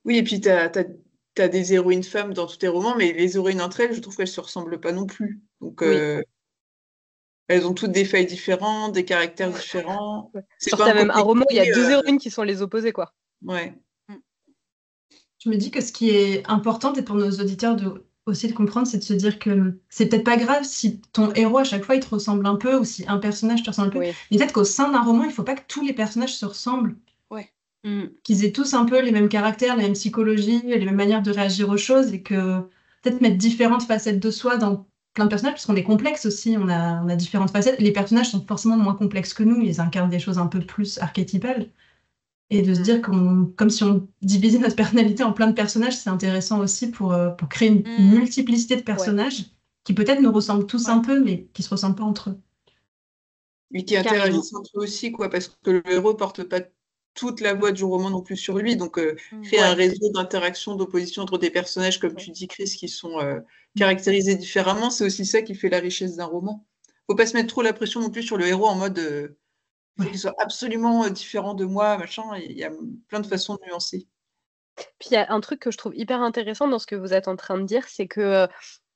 Oui, et puis t'as des héroïnes femmes dans tous tes romans, mais les héroïnes entre elles, je trouve qu'elles se ressemblent pas non plus. Donc, elles ont toutes des failles différentes, des caractères différents. C'est genre, t'as même un roman, il y a 2 héroïnes qui sont les opposés, quoi. Ouais. Je me dis que ce qui est important, peut-être pour nos auditeurs aussi de comprendre, c'est de se dire que c'est peut-être pas grave si ton héros, à chaque fois, il te ressemble un peu, ou si un personnage te ressemble un peu. Oui. Mais peut-être qu'au sein d'un roman, il faut pas que tous les personnages se ressemblent. Ouais. Qu'ils aient tous un peu les mêmes caractères, les mêmes psychologies, les mêmes manières de réagir aux choses, et que peut-être mettre différentes facettes de soi dans plein de personnages, parce qu'on est complexe aussi, on a différentes facettes. Les personnages sont forcément moins complexes que nous, ils incarnent des choses un peu plus archétypales. Et de se dire comme si on divisait notre personnalité en plein de personnages, c'est intéressant aussi pour créer une multiplicité de personnages qui peut-être nous ressemblent tous un peu, mais qui se ressemblent pas entre eux. Et qui interagissent entre eux aussi, quoi, parce que le héros porte pas toute la voix du roman non plus sur lui, donc créer un réseau d'interaction, d'opposition entre des personnages, comme tu dis, Chris, qui sont caractérisés différemment, c'est aussi ça qui fait la richesse d'un roman. Faut pas se mettre trop la pression non plus sur le héros en mode faut qu'il soit absolument différent de moi, machin. Il y a plein de façons de nuancer. Puis il y a un truc que je trouve hyper intéressant dans ce que vous êtes en train de dire, c'est que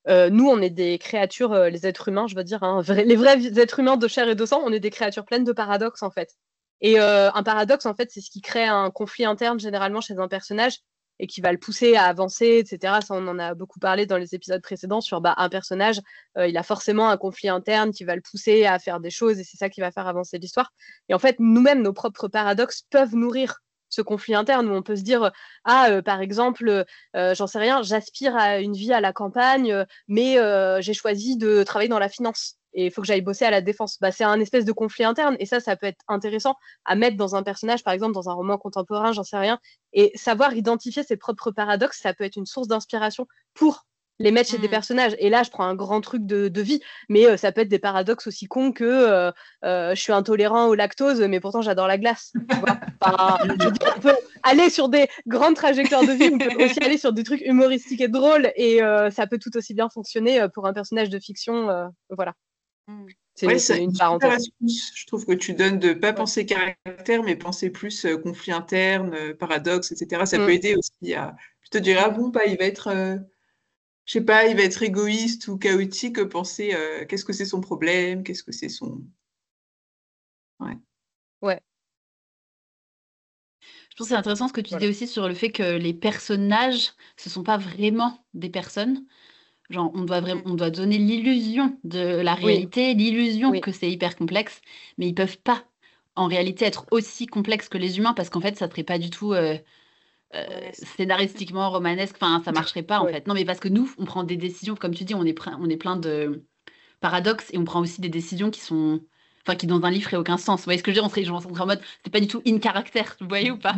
nous, on est des créatures, les êtres humains, je veux dire, hein, les vrais êtres humains de chair et de sang, on est des créatures pleines de paradoxes, en fait. Et un paradoxe, en fait, c'est ce qui crée un conflit interne, généralement, chez un personnage, et qui va le pousser à avancer, etc. Ça, on en a beaucoup parlé dans les épisodes précédents sur un personnage, il a forcément un conflit interne qui va le pousser à faire des choses, et c'est ça qui va faire avancer l'histoire. Et en fait, nous-mêmes, nos propres paradoxes peuvent nourrir ce conflit interne où on peut se dire par exemple, j'en sais rien, j'aspire à une vie à la campagne, mais j'ai choisi de travailler dans la finance et il faut que j'aille bosser à la défense. C'est un espèce de conflit interne et ça peut être intéressant à mettre dans un personnage, par exemple dans un roman contemporain, j'en sais rien, et savoir identifier ses propres paradoxes, ça peut être une source d'inspiration pour les mettre chez des personnages. Et là, je prends un grand truc de vie, mais ça peut être des paradoxes aussi cons que je suis intolérant au lactose, mais pourtant j'adore la glace. Tu vois, je veux dire, on peut aller sur des grandes trajectoires de vie, on peut aussi aller sur des trucs humoristiques et drôles, et ça peut tout aussi bien fonctionner pour un personnage de fiction. Voilà. C'est une parenthèse. Je trouve que tu donnes de ne pas penser caractère, mais penser plus conflit interne, paradoxe, etc. Ça peut aider aussi à plutôt dire il va être... je sais pas, il va être égoïste ou chaotique, penser qu'est-ce que c'est son problème, qu'est-ce que c'est son... Ouais. Je pense que c'est intéressant ce que tu dis aussi sur le fait que les personnages, ce sont pas vraiment des personnes. Genre, on doit donner l'illusion de la réalité, l'illusion que c'est hyper complexe, mais ils peuvent pas, en réalité, être aussi complexes que les humains, parce qu'en fait, ça serait pas du tout... scénaristiquement romanesque, enfin ça marcherait pas en fait. Non mais parce que nous on prend des décisions, comme tu dis, on est plein de paradoxes et on prend aussi des décisions qui sont, enfin qui dans un livre feraient aucun sens. Vous voyez ce que je veux dire, on serait en mode c'est pas du tout in caractère, vous voyez ou pas?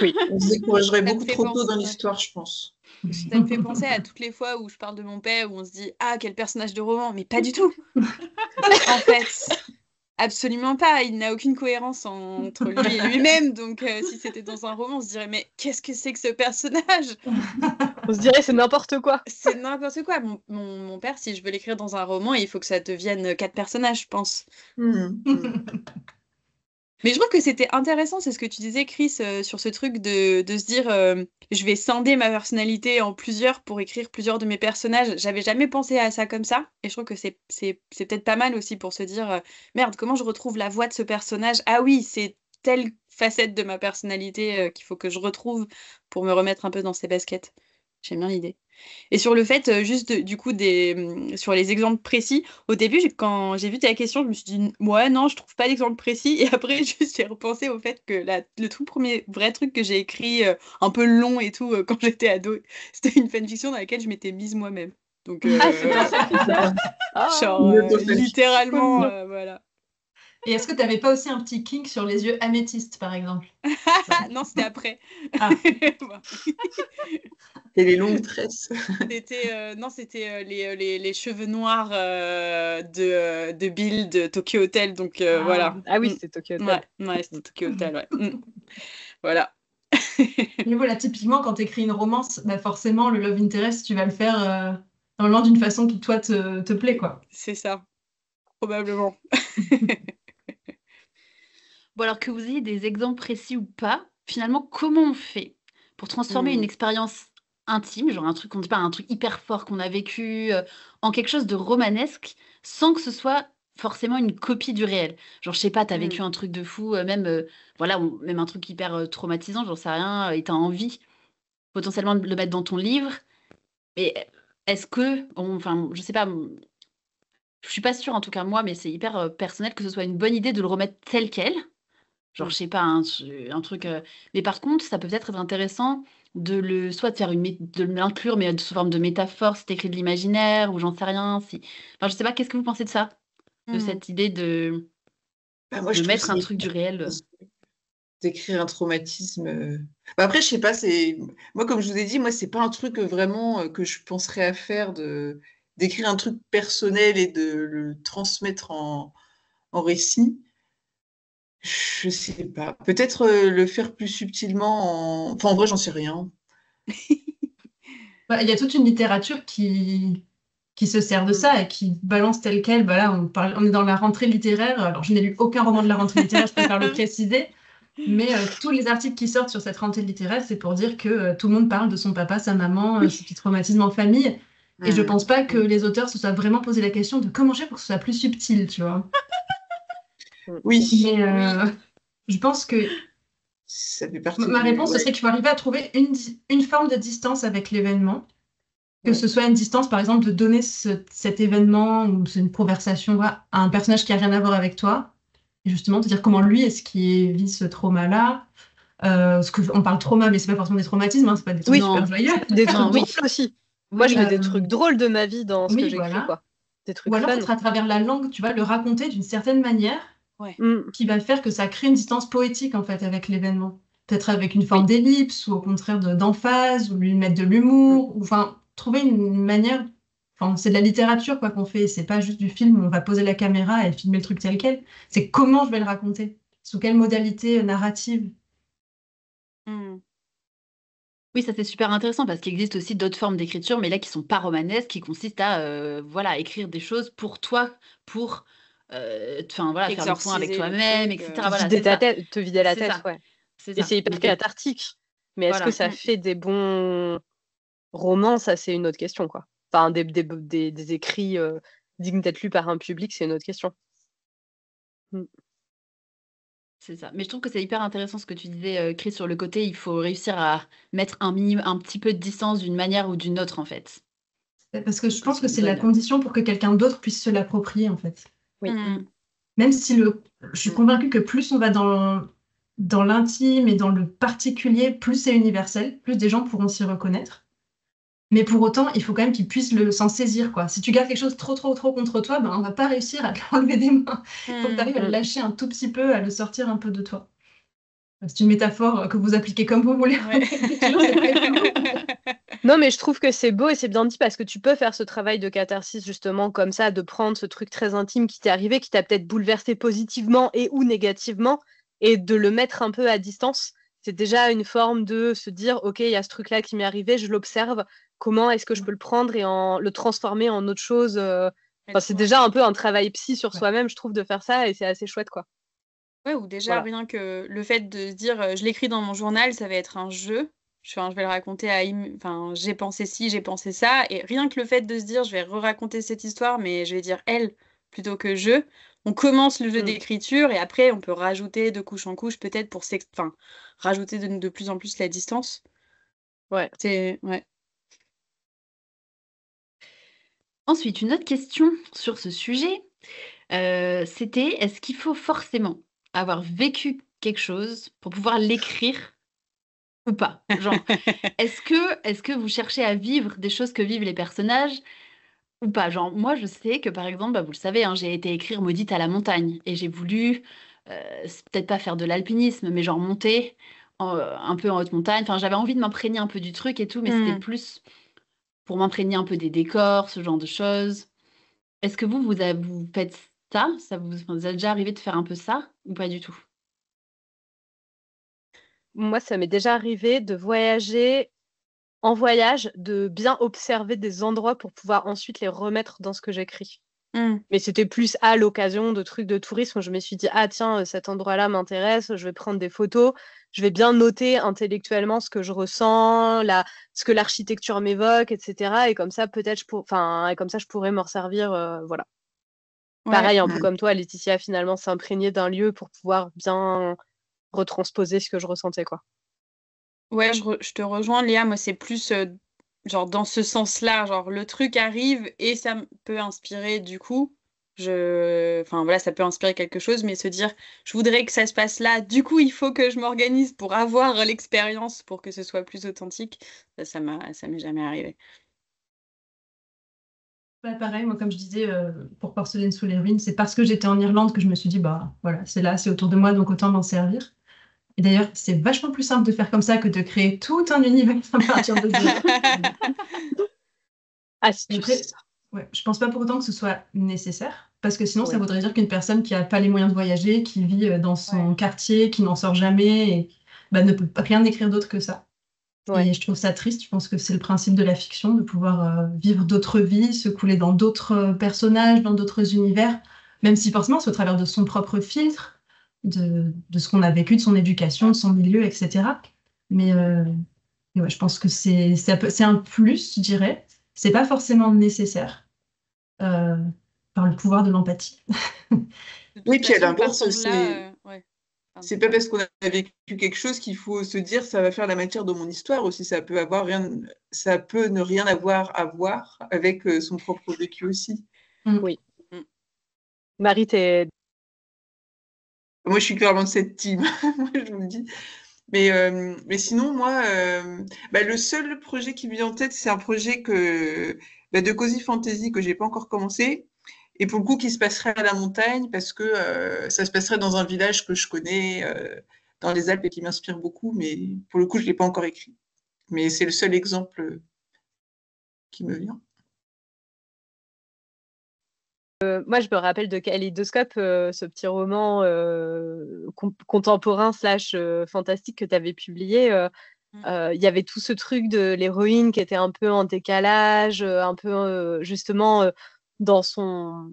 Oui, on se découragerait beaucoup trop tôt dans l'histoire, je pense. Ça me fait penser à toutes les fois où je parle de mon père, où on se dit ah quel personnage de roman, mais pas du tout. En fait, absolument pas. Il n'a aucune cohérence entre lui et lui-même. Donc, si c'était dans un roman, on se dirait mais qu'est-ce que c'est que ce personnage? On se dirait c'est n'importe quoi. C'est n'importe quoi. Mon père, si je veux l'écrire dans un roman, il faut que ça devienne 4 personnages, je pense. Mais je trouve que c'était intéressant, c'est ce que tu disais, Chris, sur ce truc de se dire je vais scinder ma personnalité en plusieurs pour écrire plusieurs de mes personnages. J'avais jamais pensé à ça comme ça. Et je trouve que c'est peut-être pas mal aussi pour se dire merde, comment je retrouve la voix de ce personnage? Ah oui, c'est telle facette de ma personnalité qu'il faut que je retrouve pour me remettre un peu dans ses baskets. J'aime bien l'idée. Et sur le fait, du coup, sur les exemples précis, au début, quand j'ai vu ta question, je me suis dit, ouais, non, je trouve pas d'exemple précis. Et après, j'ai repensé au fait que le tout premier vrai truc que j'ai écrit, un peu long et tout, quand j'étais ado, c'était une fanfiction dans laquelle je m'étais mise moi-même. Donc, c'est pas ça que ça. Genre, littéralement, voilà. Et est-ce que tu n'avais pas aussi un petit kink sur les yeux améthystes, par exemple? Non, c'était après. Et les longues tresses. C'était les cheveux noirs de Bill de Tokyo Hotel. Donc voilà. Ah oui, c'était Tokyo Hotel. Ouais, c'était Tokyo Hotel, ouais. Voilà. Mais voilà, typiquement, quand tu écris une romance, forcément, le love interest, tu vas le faire normalement d'une façon qui, toi, te plaît, quoi. C'est ça. Probablement. Bon, alors que vous ayez des exemples précis ou pas, finalement, comment on fait pour transformer une expérience intime, genre un truc, on dit pas un truc hyper fort qu'on a vécu, en quelque chose de romanesque, sans que ce soit forcément une copie du réel. Genre, je sais pas, t'as vécu un truc de fou, même, voilà, même un truc hyper traumatisant, j'en sais rien, et t'as envie potentiellement de le mettre dans ton livre. Mais est-ce que, enfin, je sais pas, je suis pas sûre en tout cas moi, mais c'est hyper personnel que ce soit une bonne idée de le remettre tel quel. Genre, je sais pas, un truc. Mais par contre, ça peut peut-être être intéressant soit de faire de l'inclure, mais sous forme de métaphore, si t'écris de l'imaginaire, ou j'en sais rien. Enfin, je sais pas, qu'est-ce que vous pensez de ça? De cette idée de Moi, je trouve mettre un truc du réel. D'écrire un traumatisme. Après, je sais pas, moi, comme je vous ai dit, moi, c'est pas un truc vraiment que je penserais à faire d'écrire un truc personnel et de le transmettre en récit. Je sais pas. Peut-être le faire plus subtilement Enfin, en vrai, j'en sais rien. Il y a toute une littérature qui se sert de ça et qui balance tel quel. Bah là, on est dans la rentrée littéraire. Alors, je n'ai lu aucun roman de la rentrée littéraire, je préfère le préciser. Mais tous les articles qui sortent sur cette rentrée littéraire, c'est pour dire que tout le monde parle de son papa, sa maman, ses petits traumatismes en famille. Et je pense pas que les auteurs se soient vraiment posé la question de comment faire pour que ce soit plus subtil, tu vois. Oui. Mais je pense que ça fait partie ma réponse, ce serait qu'il faut arriver à trouver une forme de distance avec l'événement. Que ce soit une distance, par exemple, de donner cet événement ou une conversation à un personnage qui n'a rien à voir avec toi. Et justement, de dire comment lui est-ce qu'il vit ce trauma-là. On parle trauma, mais c'est pas forcément des traumatismes, hein, c'est pas des trucs super joyeux. Des trucs drôles aussi. Moi, je mets des trucs drôles de ma vie dans ce que j'écris, quoi. Des trucs ou alors fun. peut-être à travers la langue, tu vas le raconter d'une certaine manière qui va faire que ça crée une distance poétique en fait avec l'événement. Peut-être avec une forme d'ellipse ou au contraire d'emphase ou lui mettre de l'humour. Enfin, trouver une manière. Enfin, c'est de la littérature quoi qu'on fait. C'est pas juste du film où on va poser la caméra et filmer le truc tel quel. C'est comment je vais le raconter. Sous quelle modalité narrative. Oui, ça c'est super intéressant parce qu'il existe aussi d'autres formes d'écriture, mais là qui sont pas romanesques, qui consistent à voilà, écrire des choses pour toi, pour voilà, faire le point avec toi-même, etc. Voilà, te vider la tête, ouais. Et c'est hyper cathartique. Mais est-ce que ça fait des bons romans? Ça, c'est une autre question, quoi. Enfin, des écrits dignes d'être lus par un public, c'est une autre question. C'est ça. Mais je trouve que c'est hyper intéressant ce que tu disais, Chris, sur le côté, il faut réussir à mettre un petit peu de distance d'une manière ou d'une autre, en fait. Parce que je pense que c'est la condition pour que quelqu'un d'autre puisse se l'approprier, en fait. Oui. Même si je suis convaincue que plus on va dans l'intime et dans le particulier, plus c'est universel, plus des gens pourront s'y reconnaître. Mais pour autant, il faut quand même qu'ils puissent s'en saisir, quoi. Si tu gardes quelque chose trop contre toi, ben, on va pas réussir à te l'enlever des mains. Il faut que tu arrives à le lâcher un tout petit peu, à le sortir un peu de toi. C'est une métaphore que vous appliquez comme vous voulez. Non, mais je trouve que c'est beau et c'est bien dit parce que tu peux faire ce travail de catharsis justement comme ça, de prendre ce truc très intime qui t'est arrivé, qui t'a peut-être bouleversé positivement et ou négativement, et de le mettre un peu à distance. C'est déjà une forme de se dire, ok, il y a ce truc-là qui m'est arrivé, je l'observe, comment est-ce que je peux le prendre et le transformer en autre chose. C'est déjà un peu un travail psy sur soi-même, je trouve, de faire ça, et c'est assez chouette, quoi. Ouais, ou déjà, rien que le fait de se dire, je l'écris dans mon journal, ça va être un jeu. Je vais le raconter j'ai pensé ci, j'ai pensé ça. Et rien que le fait de se dire, je vais re-raconter cette histoire, mais je vais dire elle plutôt que je. On commence le jeu d'écriture et après, on peut rajouter de couche en couche, peut-être pour rajouter de plus en plus la distance. Ouais. Ouais. Ensuite, une autre question sur ce sujet, c'était est-ce qu'il faut forcément avoir vécu quelque chose pour pouvoir l'écrire ou pas? Genre, est-ce que vous cherchez à vivre des choses que vivent les personnages ou pas? Genre, moi, je sais que, par exemple, vous le savez, hein, j'ai été écrire Maudite à la montagne et j'ai voulu, c'est peut-être pas faire de l'alpinisme, mais genre monter un peu en haute montagne. Enfin, j'avais envie de m'imprégner un peu du truc et tout, mais c'était plus pour m'imprégner un peu des décors, ce genre de choses. Est-ce que vous faites ça? Ça vous est déjà arrivé de faire un peu ça ou pas du tout? Moi, ça m'est déjà arrivé de voyager en voyage, de bien observer des endroits pour pouvoir ensuite les remettre dans ce que j'écris. Mais c'était plus à l'occasion de trucs de tourisme où je me suis dit, ah tiens, cet endroit-là m'intéresse, je vais prendre des photos, je vais bien noter intellectuellement ce que je ressens, ce que l'architecture m'évoque, etc. Et comme ça, peut-être, comme ça, je pourrais m'en servir, voilà. Pareil, un peu comme toi, Laetitia, finalement, s'imprégner d'un lieu pour pouvoir bien retransposer ce que je ressentais, quoi. Ouais, je te rejoins, Léa. Moi, c'est plus genre dans ce sens-là. Genre, le truc arrive et ça peut inspirer du coup. Enfin, voilà, ça peut inspirer quelque chose, mais se dire, je voudrais que ça se passe là. Du coup, il faut que je m'organise pour avoir l'expérience, pour que ce soit plus authentique. Ça m'est jamais arrivé. Pareil, moi, comme je disais, pour Porcelaine sous les ruines, c'est parce que j'étais en Irlande que je me suis dit, bah voilà, c'est là, c'est autour de moi, donc autant m'en servir. Et d'ailleurs, c'est vachement plus simple de faire comme ça que de créer tout un univers à partir de zéro. Astuce. Ouais, je pense pas pour autant que ce soit nécessaire, parce que sinon, ça voudrait dire qu'une personne qui n'a pas les moyens de voyager, qui vit dans son quartier, qui n'en sort jamais, et, ne peut rien écrire d'autre que ça. Et je trouve ça triste. Je pense que c'est le principe de la fiction, de pouvoir vivre d'autres vies, se couler dans d'autres personnages, dans d'autres univers, même si forcément c'est au travers de son propre filtre, de ce qu'on a vécu, de son éducation, de son milieu, etc. Mais ouais, je pense que c'est un plus, je dirais. C'est pas forcément nécessaire par le pouvoir de l'empathie. Oui, puis à l'inverse, c'est pas parce qu'on a vécu quelque chose qu'il faut se dire ça va faire la matière de mon histoire aussi. Ça peut ne rien avoir à voir avec son propre vécu aussi. Oui. Marie, Moi, je suis clairement de cette team, je vous le dis. Mais sinon, moi, le seul projet qui me vient en tête, c'est un projet de Cozy Fantasy que j'ai pas encore commencé. Et pour le coup, qui se passerait à la montagne, parce que ça se passerait dans un village que je connais dans les Alpes et qui m'inspire beaucoup, mais pour le coup, je ne l'ai pas encore écrit. Mais c'est le seul exemple qui me vient. Moi, je me rappelle de Kaleidoscope, ce petit roman contemporain / fantastique que tu avais publié. Il y avait tout ce truc de l'héroïne qui était un peu en décalage, un peu justement dans son...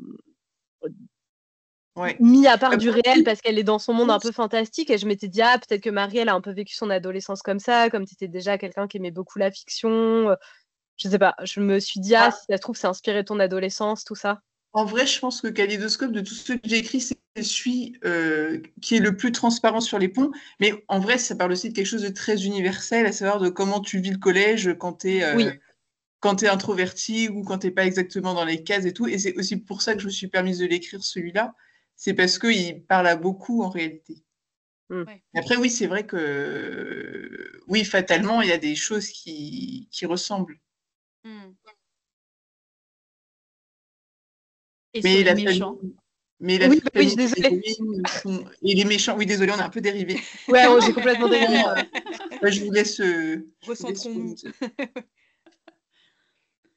mis à part du réel parce qu'elle est dans son monde un peu fantastique. Et je m'étais dit, peut-être que Marie, elle a un peu vécu son adolescence comme ça, comme tu étais déjà quelqu'un qui aimait beaucoup la fiction. Je sais pas, je me suis dit, si ça se trouve, c'est inspiré de ton adolescence, tout ça. En vrai, je pense que Kaleidoscope, de tous ceux que j'ai écrits, c'est celui qui est le plus transparent sur les ponts. Mais en vrai, ça parle aussi de quelque chose de très universel, à savoir de comment tu vis le collège quand tu es introverti ou quand tu n'es pas exactement dans les cases et tout. Et c'est aussi pour ça que je me suis permise de l'écrire, celui-là. C'est parce qu'il parle à beaucoup en réalité. Après, oui, c'est vrai que oui, fatalement, il y a des choses qui ressemblent. Et sur les méchants. Mais la famille et les méchants, oui, désolé, on a un peu dérivé. Ouais, j'ai complètement dérivé. Je vous laisse. Recentrons-nous.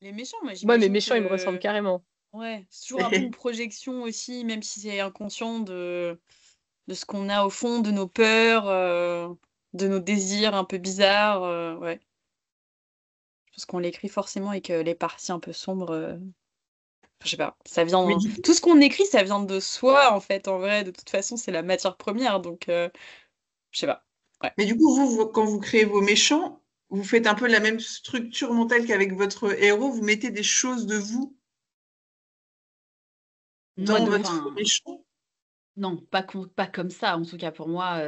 Les méchants, moi, j'imagine. Mes méchants, ils me ressemblent carrément. Ouais, c'est toujours un peu une projection aussi, même si c'est inconscient de ce qu'on a au fond, de nos peurs, de nos désirs un peu bizarres. Ouais. Je pense qu'on l'écrit forcément et que les parties un peu sombres. Je sais pas, ça vient. Tout ce qu'on écrit, ça vient de soi, en fait, en vrai. De toute façon, c'est la matière première, donc je sais pas. Ouais. Mais du coup, vous, quand vous créez vos méchants, vous faites un peu la même structure mentale qu'avec votre héros, vous mettez des choses de vous dans votre méchant? Non, pas comme ça, en tout cas pour moi.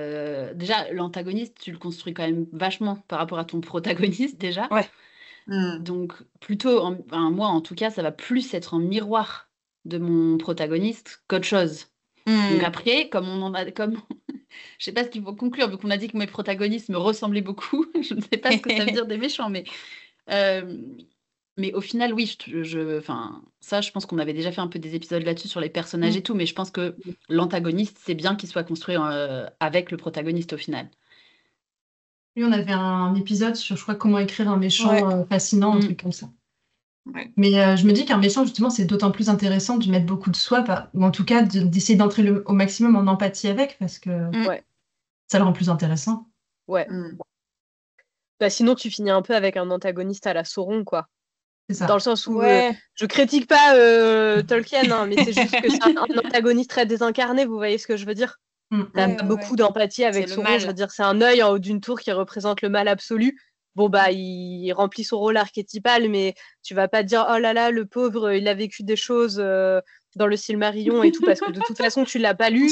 Déjà, l'antagoniste, tu le construis quand même vachement par rapport à ton protagoniste, déjà. Ouais. Donc, plutôt, moi, en tout cas, ça va plus être un miroir de mon protagoniste qu'autre chose. Donc après, je sais pas ce qu'il faut conclure, vu qu'on a dit que mes protagonistes me ressemblaient beaucoup. Je ne sais pas ce que ça veut dire des méchants, mais au final, oui, ça, je pense qu'on avait déjà fait un peu des épisodes là-dessus sur les personnages et tout, mais je pense que l'antagoniste, c'est bien qu'il soit construit avec le protagoniste au final. Oui, on avait un épisode sur, je crois, comment écrire un méchant fascinant, un truc comme ça. Ouais. Mais je me dis qu'un méchant, justement, c'est d'autant plus intéressant de mettre beaucoup de soi, ou en tout cas d'essayer d'entrer au maximum en empathie avec, parce que ça le rend plus intéressant. Ouais. Sinon, tu finis un peu avec un antagoniste à la Sauron, quoi. C'est ça. Dans le sens où je critique pas Tolkien, hein, mais c'est juste que c'est un antagoniste très désincarné, vous voyez ce que je veux dire? T'as pas beaucoup d'empathie avec Sauron, je veux dire, c'est un œil en haut d'une tour qui représente le mal absolu. Bon, il remplit son rôle archétypal, mais tu vas pas dire, oh là là, le pauvre, il a vécu des choses dans le Silmarillion et tout, parce que de toute façon, tu l'as pas lu.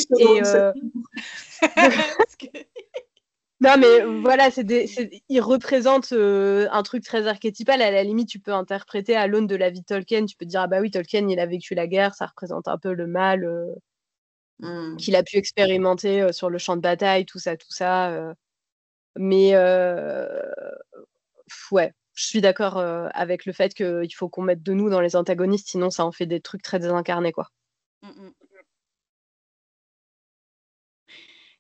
Non, mais voilà, il représente un truc très archétypal. À la limite, tu peux interpréter à l'aune de la vie de Tolkien. Tu peux te dire, ah bah oui, Tolkien, il a vécu la guerre, ça représente un peu le mal qu'il a pu expérimenter sur le champ de bataille, tout ça. Mais ouais, je suis d'accord avec le fait qu'il faut qu'on mette de nous dans les antagonistes, sinon ça en fait des trucs très désincarnés, quoi.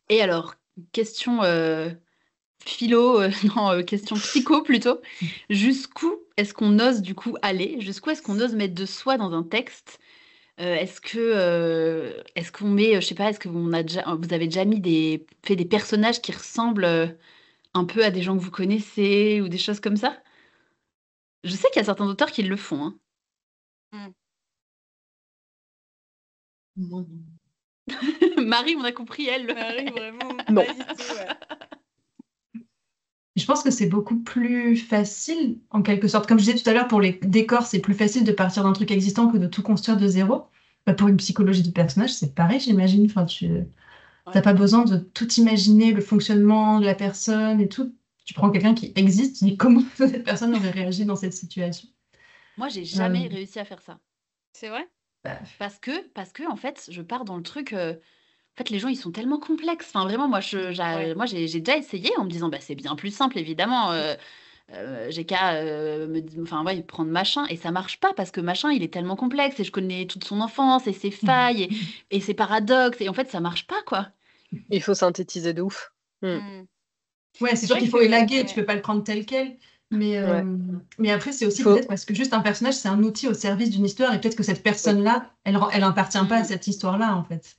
Et alors, question philo, question psycho plutôt. Jusqu'où est-ce qu'on ose du coup aller? Jusqu'où est-ce qu'on ose mettre de soi dans un texte? Est-ce qu'on met, je sais pas, est-ce que vous avez déjà fait des personnages qui ressemblent un peu à des gens que vous connaissez ou des choses comme ça? Je sais qu'il y a certains auteurs qui le font, hein. Non. Marie, on a compris, elle. Marie, vraiment, Non. pas du tout, ouais. Je pense que c'est beaucoup plus facile, en quelque sorte. Comme je disais tout à l'heure, pour les décors, c'est plus facile de partir d'un truc existant que de tout construire de zéro. Bah, pour une psychologie de personnage, c'est pareil, j'imagine. Enfin, t'as pas besoin de tout imaginer, le fonctionnement de la personne et tout. Tu prends quelqu'un qui existe, tu dis comment cette personne aurait réagi dans cette situation. Moi, j'ai jamais réussi à faire ça. C'est vrai? Parce que en fait, je pars dans le truc. En fait, les gens, ils sont tellement complexes. Enfin, vraiment, moi, j'ai déjà essayé en me disant, bah, c'est bien plus simple, évidemment. J'ai qu'à prendre machin. Et ça marche pas parce que machin, il est tellement complexe et je connais toute son enfance et ses failles et ses paradoxes. Et en fait, ça marche pas, quoi. Il faut synthétiser de ouf. Ouais, c'est sûr qu'il faut élaguer, tu peux pas le prendre tel quel. Mais après, c'est aussi peut-être parce que juste un personnage, c'est un outil au service d'une histoire et peut-être que cette personne-là, elle appartient pas à cette histoire-là, en fait.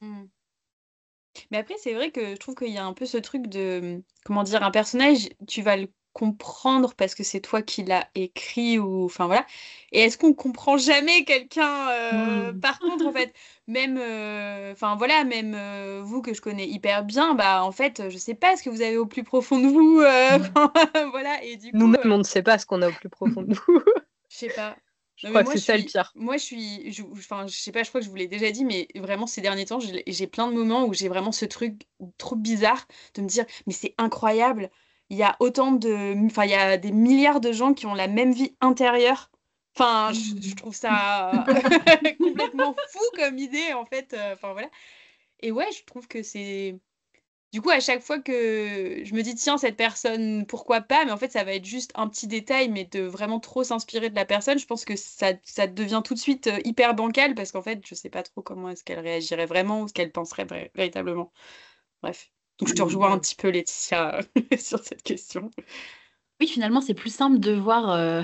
Mais après, c'est vrai que je trouve qu'il y a un peu ce truc de, comment dire, un personnage, tu vas le comprendre parce que c'est toi qui l'as écrit ou, enfin voilà. Et est-ce qu'on comprend jamais quelqu'un par contre, en fait, même, enfin voilà, même vous que je connais hyper bien, bah en fait, je sais pas ce que vous avez au plus profond de vous, voilà. Et du coup, nous-mêmes, on ne sait pas ce qu'on a au plus profond de nous. je sais pas. Je crois que c'est ça le pire. Moi, je sais pas, je crois que je vous l'ai déjà dit, mais vraiment, ces derniers temps, j'ai plein de moments où j'ai vraiment ce truc trop bizarre de me dire, mais c'est incroyable, il y a il y a des milliards de gens qui ont la même vie intérieure. Enfin, je trouve ça complètement fou comme idée, en fait. Enfin, voilà. Et ouais, je trouve que c'est... Du coup, à chaque fois que je me dis, tiens, cette personne, pourquoi pas? Mais en fait, ça va être juste un petit détail, mais de vraiment trop s'inspirer de la personne, je pense que ça devient tout de suite hyper bancal, parce qu'en fait, je sais pas trop comment est-ce qu'elle réagirait vraiment, ou ce qu'elle penserait véritablement. Bref. Donc, je te rejoins un petit peu, Laetitia, sur cette question. Oui, finalement, c'est plus simple de voir,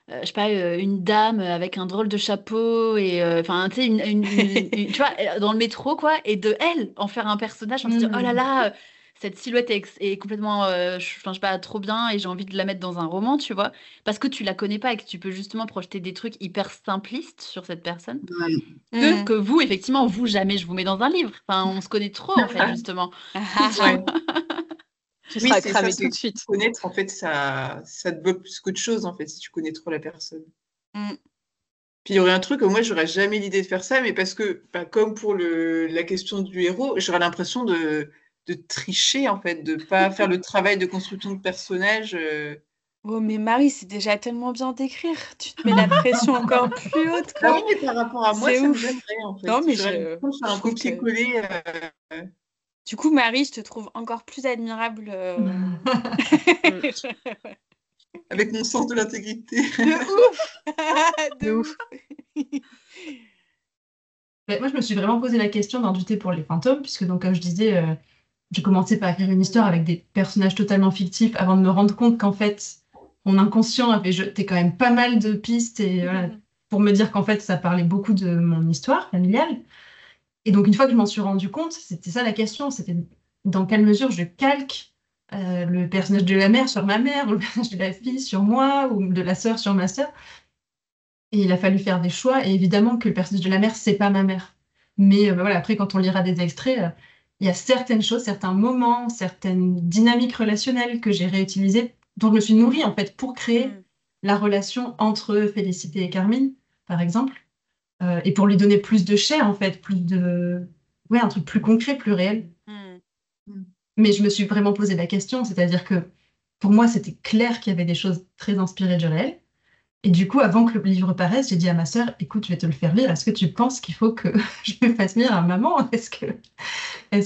je sais pas, une dame avec un drôle de chapeau et enfin, tu sais, tu vois, dans le métro, quoi, et de elle en faire un personnage, en se dire, oh là là, cette silhouette est complètement, je sais pas, trop bien et j'ai envie de la mettre dans un roman, tu vois, parce que tu la connais pas et que tu peux justement projeter des trucs hyper simplistes sur cette personne. Que vous, effectivement, vous, jamais je vous mets dans un livre. Enfin, on se connaît trop, en fait, justement. Tu seras cramé tout de suite. Connaître, en fait, ça te bloque plus qu'autre chose, en fait, si tu connais trop la personne. Puis il y aurait un truc, moi, j'aurais jamais l'idée de faire ça, mais parce que, comme pour la question du héros, j'aurais l'impression de tricher, en fait, de pas faire le travail de construction de personnage. Oh, mais Marie, c'est déjà tellement bien d'écrire. Tu te mets la pression encore plus haute, quoi. Ah oui, mais par rapport à moi, ça me gênerait, en fait. Non, mais je un copier-coller. Du coup, Marie, je te trouve encore plus admirable. Avec mon sens de l'intégrité. De ouf. De ouf. Moi, je me suis vraiment posé la question d'en douter pour les fantômes, puisque donc, comme je disais, j'ai commencé par écrire une histoire avec des personnages totalement fictifs avant de me rendre compte qu'en fait, mon inconscient avait jeté quand même pas mal de pistes et, voilà, pour me dire qu'en fait, ça parlait beaucoup de mon histoire familiale. Et donc, une fois que je m'en suis rendu compte, c'était ça la question, c'était dans quelle mesure je calque le personnage de la mère sur ma mère, ou le personnage de la fille sur moi, ou de la sœur sur ma sœur. Et il a fallu faire des choix, et évidemment que le personnage de la mère, c'est pas ma mère. Mais voilà, après, quand on lira des extraits, il y a certaines choses, certains moments, certaines dynamiques relationnelles que j'ai réutilisées, dont je me suis nourrie, en fait, pour créer la relation entre Félicité et Carmine, par exemple. et pour lui donner plus de chair, en fait, un truc plus concret, plus réel. Mais je me suis vraiment posé la question, c'est-à-dire que pour moi, c'était clair qu'il y avait des choses très inspirées du réel. Et du coup, avant que le livre paraisse, j'ai dit à ma sœur, écoute, je vais te le faire lire. Est-ce que tu penses qu'il faut que je le fasse lire à maman? Est-ce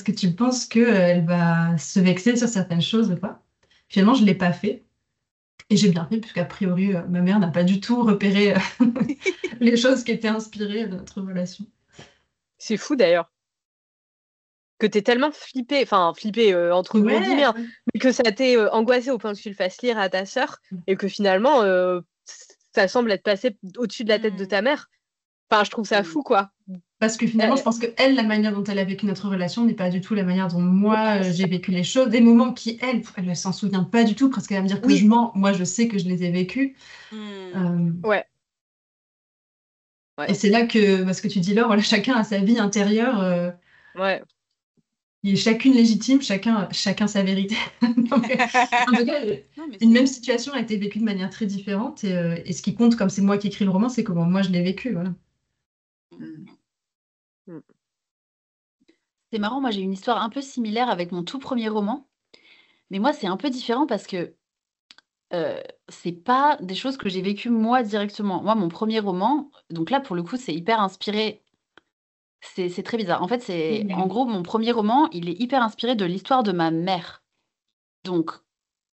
que tu penses qu'elle va se vexer sur certaines choses ou pas? Finalement, je ne l'ai pas fait. Et j'ai bien fait, puisqu'a priori, ma mère n'a pas du tout repéré les choses qui étaient inspirées de notre relation. C'est fou d'ailleurs. Que t'es tellement flippé, entre gros guillemets, mais que ça t'ait angoissé au point que tu le fasses lire à ta sœur et que finalement, ça semble être passé au-dessus de la tête de ta mère. Enfin, je trouve ça fou, quoi. Parce que finalement, je pense qu'elle, la manière dont elle a vécu notre relation n'est pas du tout la manière dont moi, j'ai vécu les choses. Des moments qui, elle s'en souvient pas du tout, parce qu'elle va me dire que je mens. Moi, je sais que je les ai vécus. Ouais. Et c'est là que, parce que tu dis, Laure, voilà, chacun a sa vie intérieure. Ouais. Il est chacune légitime, chacun sa vérité. Donc, en tout cas, une même situation a été vécue de manière très différente. Et ce qui compte, comme c'est moi qui écris le roman, c'est comment moi je l'ai vécu. Voilà. C'est marrant, moi j'ai une histoire un peu similaire avec mon tout premier roman. Mais moi, c'est un peu différent parce que c'est pas des choses que j'ai vécues moi directement. Moi, mon premier roman, donc là, pour le coup, c'est hyper inspiré. C'est très bizarre. En fait, en gros, mon premier roman, il est hyper inspiré de l'histoire de ma mère. Donc,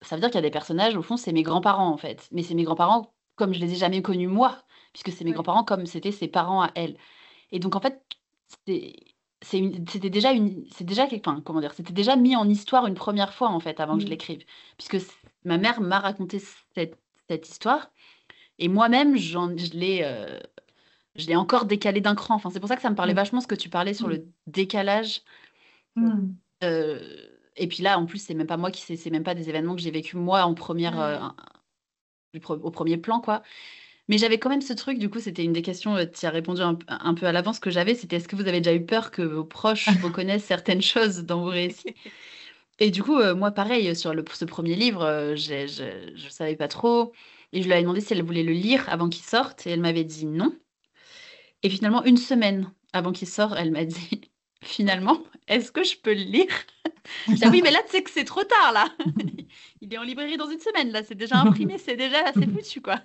ça veut dire qu'il y a des personnages, au fond, c'est mes grands-parents, en fait. Mais c'est mes grands-parents comme je les ai jamais connus moi, puisque c'est mes grands-parents comme c'était ses parents à elle. Et donc, en fait, c'était déjà comment dire, c'était déjà mis en histoire une première fois, en fait, avant que je l'écrive. Puisque ma mère m'a raconté cette histoire, et moi-même, je l'ai encore décalé d'un cran. Enfin, c'est pour ça que ça me parlait vachement ce que tu parlais sur le décalage. Et puis là, en plus, c'est même pas moi c'est même pas des événements que j'ai vécu moi en première, au premier plan, quoi. Mais j'avais quand même ce truc, du coup, c'était une des questions, tu as répondu un peu à l'avance que j'avais, c'était est-ce que vous avez déjà eu peur que vos proches reconnaissent certaines choses dans vos récits? Et du coup, moi, pareil, sur ce premier livre, je savais pas trop. Et je lui avais demandé si elle voulait le lire avant qu'il sorte, et elle m'avait dit non. Et finalement, une semaine avant qu'il sorte, elle m'a dit finalement, est-ce que je peux le lire? Je dis, oui, mais là, tu sais que c'est trop tard, là. Il est en librairie dans une semaine, là. C'est déjà imprimé, c'est foutu, quoi.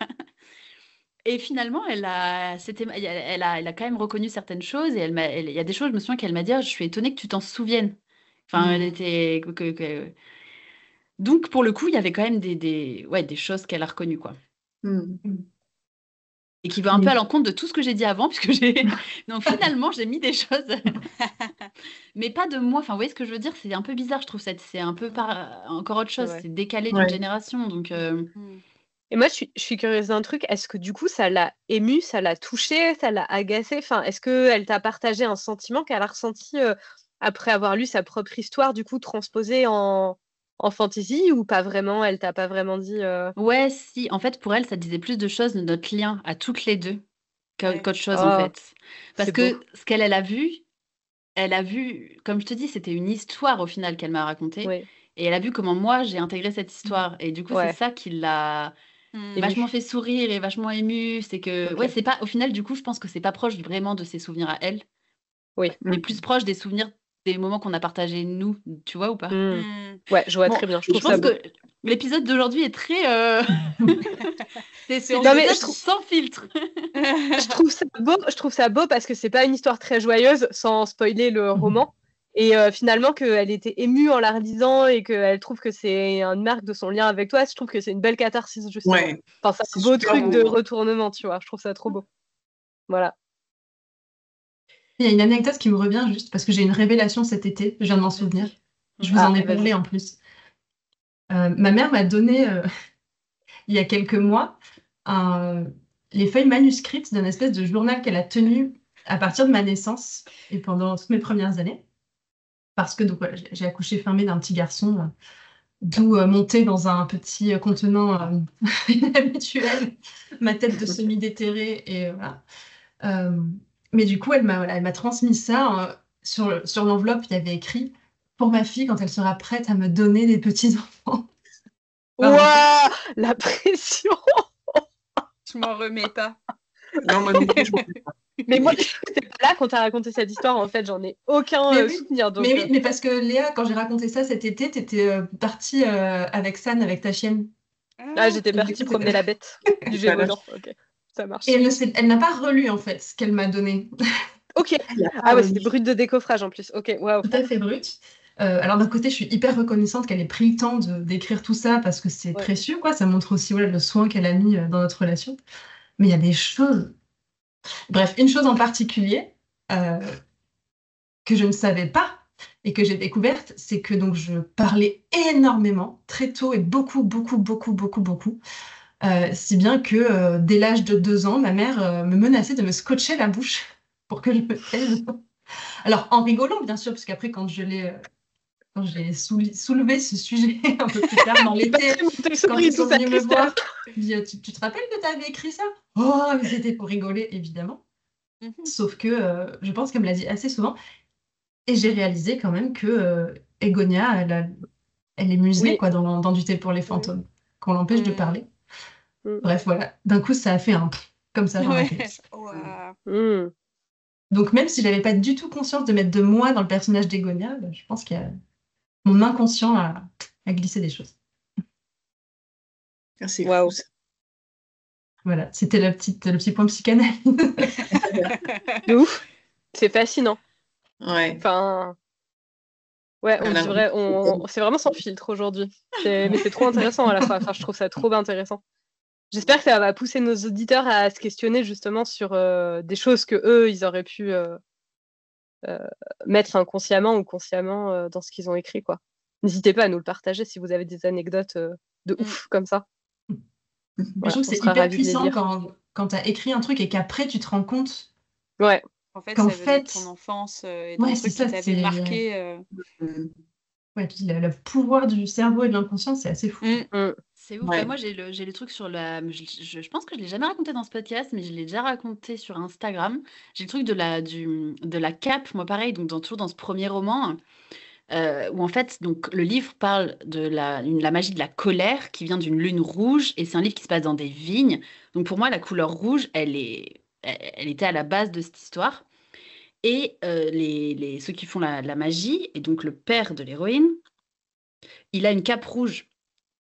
Et finalement, elle a quand même reconnu certaines choses. Et il y a des choses, je me souviens qu'elle m'a dit, oh, je suis étonnée que tu t'en souviennes. Enfin, elle était... Donc, pour le coup, il y avait quand même des choses qu'elle a reconnues, quoi. Et qui va un peu à l'encontre de tout ce que j'ai dit avant, puisque donc finalement, j'ai mis des choses, mais pas de moi. Enfin, vous voyez ce que je veux dire? C'est un peu bizarre, je trouve. C'est un peu encore autre chose. C'est décalé d'une génération. Donc, Et moi, je suis curieuse d'un truc. Est-ce que du coup, ça l'a émue, ça l'a touchée, ça l'a agacée? Enfin, est-ce qu'elle t'a partagé un sentiment qu'elle a ressenti après avoir lu sa propre histoire, du coup, transposée en fantasy, ou pas vraiment? Elle t'a pas vraiment dit Ouais, si. En fait, pour elle, ça disait plus de choses de notre lien à toutes les deux qu'autre chose, en fait. Parce que ce qu'elle a vu, comme je te dis, c'était une histoire au final qu'elle m'a racontée. Et elle a vu comment moi, j'ai intégré cette histoire. Et du coup, c'est ça qui l'a vachement fait sourire et vachement ému. C'est que, c'est pas, au final, du coup, je pense que c'est pas proche vraiment de ses souvenirs à elle. Mais plus proche des souvenirs des moments qu'on a partagés nous, tu vois ou pas? Ouais, je vois très bien. Je pense que l'épisode d'aujourd'hui est très... c'est non, mais sans filtre. Je trouve ça beau parce que c'est pas une histoire très joyeuse, sans spoiler le roman. Et finalement, qu'elle était émue en la relisant et qu'elle trouve que c'est une marque de son lien avec toi, je trouve que c'est une belle catharsis, justement. Enfin, c'est un beau truc de retournement, tu vois. Je trouve ça trop beau. Voilà. Il y a une anecdote qui me revient juste parce que j'ai une révélation cet été, je viens de m'en souvenir. Je vous en ai parlé en plus. Ma mère m'a donné, il y a quelques mois, les feuilles manuscrites d'un espèce de journal qu'elle a tenu à partir de ma naissance et pendant toutes mes premières années. Parce que donc, voilà, j'ai accouché fermé d'un petit garçon, d'où monter dans un petit contenant inhabituel ma tête de semi-déterrée. Et voilà. Mais du coup, elle m'a transmis ça. Sur l'enveloppe, il y avait écrit « Pour ma fille, quand elle sera prête à me donner des petits-enfants. » Waouh, la pression. Je m'en remets pas. Non, moi non plus, je m'en remets pas. Mais moi, j'étais pas là quand t'as raconté cette histoire, en fait, j'en ai aucun souvenir. Donc, mais parce que Léa, quand j'ai raconté ça cet été, t'étais partie avec San, avec ta chienne. J'étais partie promener la bête du Gévaudan. Ok, ça marche. Et elle n'a pas relu, en fait, ce qu'elle m'a donné. Ok. Ah ouais, c'était brut de décoffrage en plus. Ok, waouh. Tout à fait brut. Alors d'un côté, je suis hyper reconnaissante qu'elle ait pris le temps d'écrire tout ça parce que c'est précieux, quoi. Ça montre aussi le soin qu'elle a mis dans notre relation. Mais il y a des choses. Bref, une chose en particulier que je ne savais pas et que j'ai découverte, c'est que donc je parlais énormément, très tôt et beaucoup, si bien que dès l'âge de 2 ans, ma mère me menaçait de me scotcher la bouche pour que je me taise. Alors en rigolant, bien sûr, parce qu'après quand j'ai soulevé ce sujet un peu plus tard dans l'été, quand ils sont venus me voir, je dis, tu te rappelles que tu avais écrit ça? Oh, mais c'était pour rigoler, évidemment. Sauf que je pense qu'elle me l'a dit assez souvent. Et j'ai réalisé quand même que Egonia, elle est muselée quoi, dans du thé pour les fantômes, qu'on l'empêche de parler. Bref, voilà. D'un coup, ça a fait un comme ça dans la tête. Donc même si j'avais pas du tout conscience de mettre de moi dans le personnage d'Egonia, je pense qu'il y a mon inconscient a glissé des choses. C'est fou, ça. Voilà, c'était le petit point psychanalyse. De ouf. C'est fascinant. Ouais. Enfin, ouais, c'est vraiment sans filtre aujourd'hui. Mais c'est trop intéressant à la fois. Enfin, je trouve ça trop intéressant. J'espère que ça va pousser nos auditeurs à se questionner justement sur des choses que eux, ils auraient pu mettre inconsciemment ou consciemment dans ce qu'ils ont écrit, quoi. N'hésitez pas à nous le partager si vous avez des anecdotes de ouf comme ça. Je trouve que c'est hyper puissant quand tu as écrit un truc et qu'après tu te rends compte. Ouais. En fait, ça venait de ton enfance et d'un truc qui t'avait marqué. Ouais, puis le pouvoir du cerveau et de l'inconscient, c'est assez fou. C'est ouf. Ouais. Moi, j'ai le truc sur la. Je pense que je ne l'ai jamais raconté dans ce podcast, mais je l'ai déjà raconté sur Instagram. J'ai le truc de la cape, moi pareil, donc toujours dans ce premier roman, où en fait, donc, le livre parle de la magie de la colère qui vient d'une lune rouge, et c'est un livre qui se passe dans des vignes. Donc pour moi, la couleur rouge, elle était à la base de cette histoire. Et ceux qui font la magie, et donc le père de l'héroïne, il a une cape rouge.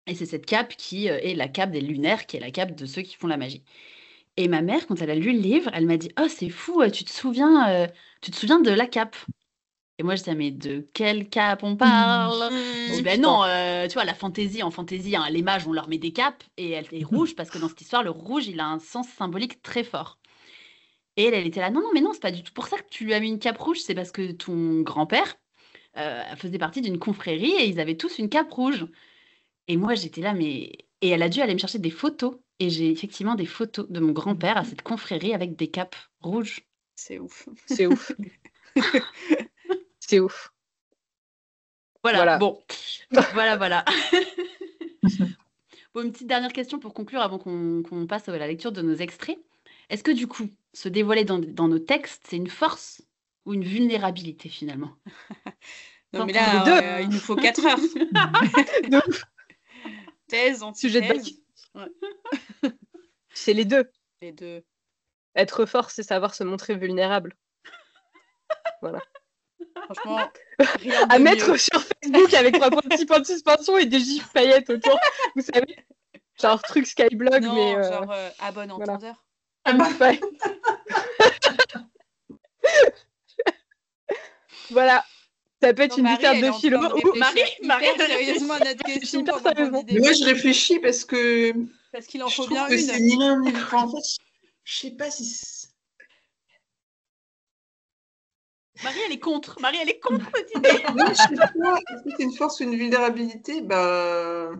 Et c'est cette cape qui est la cape des lunaires, qui est la cape de ceux qui font la magie. Et ma mère, quand elle a lu le livre, elle m'a dit « Oh, c'est fou, tu te souviens de la cape ?» Et moi, je disais « Mais de quelle cape on parle ?» Ben non, tu vois, en fantaisie, hein, les mages, on leur met des capes, et elle est rouge, parce que dans cette histoire, le rouge, il a un sens symbolique très fort. Et elle était là, non, mais non, c'est pas du tout pour ça que tu lui as mis une cape rouge, c'est parce que ton grand-père faisait partie d'une confrérie et ils avaient tous une cape rouge. Et moi, j'étais là, mais... Et elle a dû aller me chercher des photos. Et j'ai effectivement des photos de mon grand-père à cette confrérie avec des capes rouges. C'est ouf. C'est ouf. C'est ouf. Voilà. Bon. Voilà. Bon, une petite dernière question pour conclure avant qu'on passe à la lecture de nos extraits. Est-ce que du coup, se dévoiler dans nos textes, c'est une force ou une vulnérabilité finalement? Non, mais là, il nous faut 4 heures. Thèse, antithèse. Sujet de bac. Ouais. C'est les deux. Les deux. Être fort, c'est savoir se montrer vulnérable. Voilà. Franchement, rien de mettre sur Facebook avec 3 petits points de suspension et des gifs paillettes autour. Vous savez, genre truc Skyblog, non, mais genre à bon entendeur. Ouais. Voilà. Ça peut être une disserte de philo. Marie, sérieusement, notre question. Moi, je réfléchis parce qu'il en faut bien une. C'est ni l'un ni l'autre. En fait, je sais pas si. Marie, elle est contre cette idée. Non, je sais pas. Est-ce que c'est une force ou une vulnérabilité? Moi,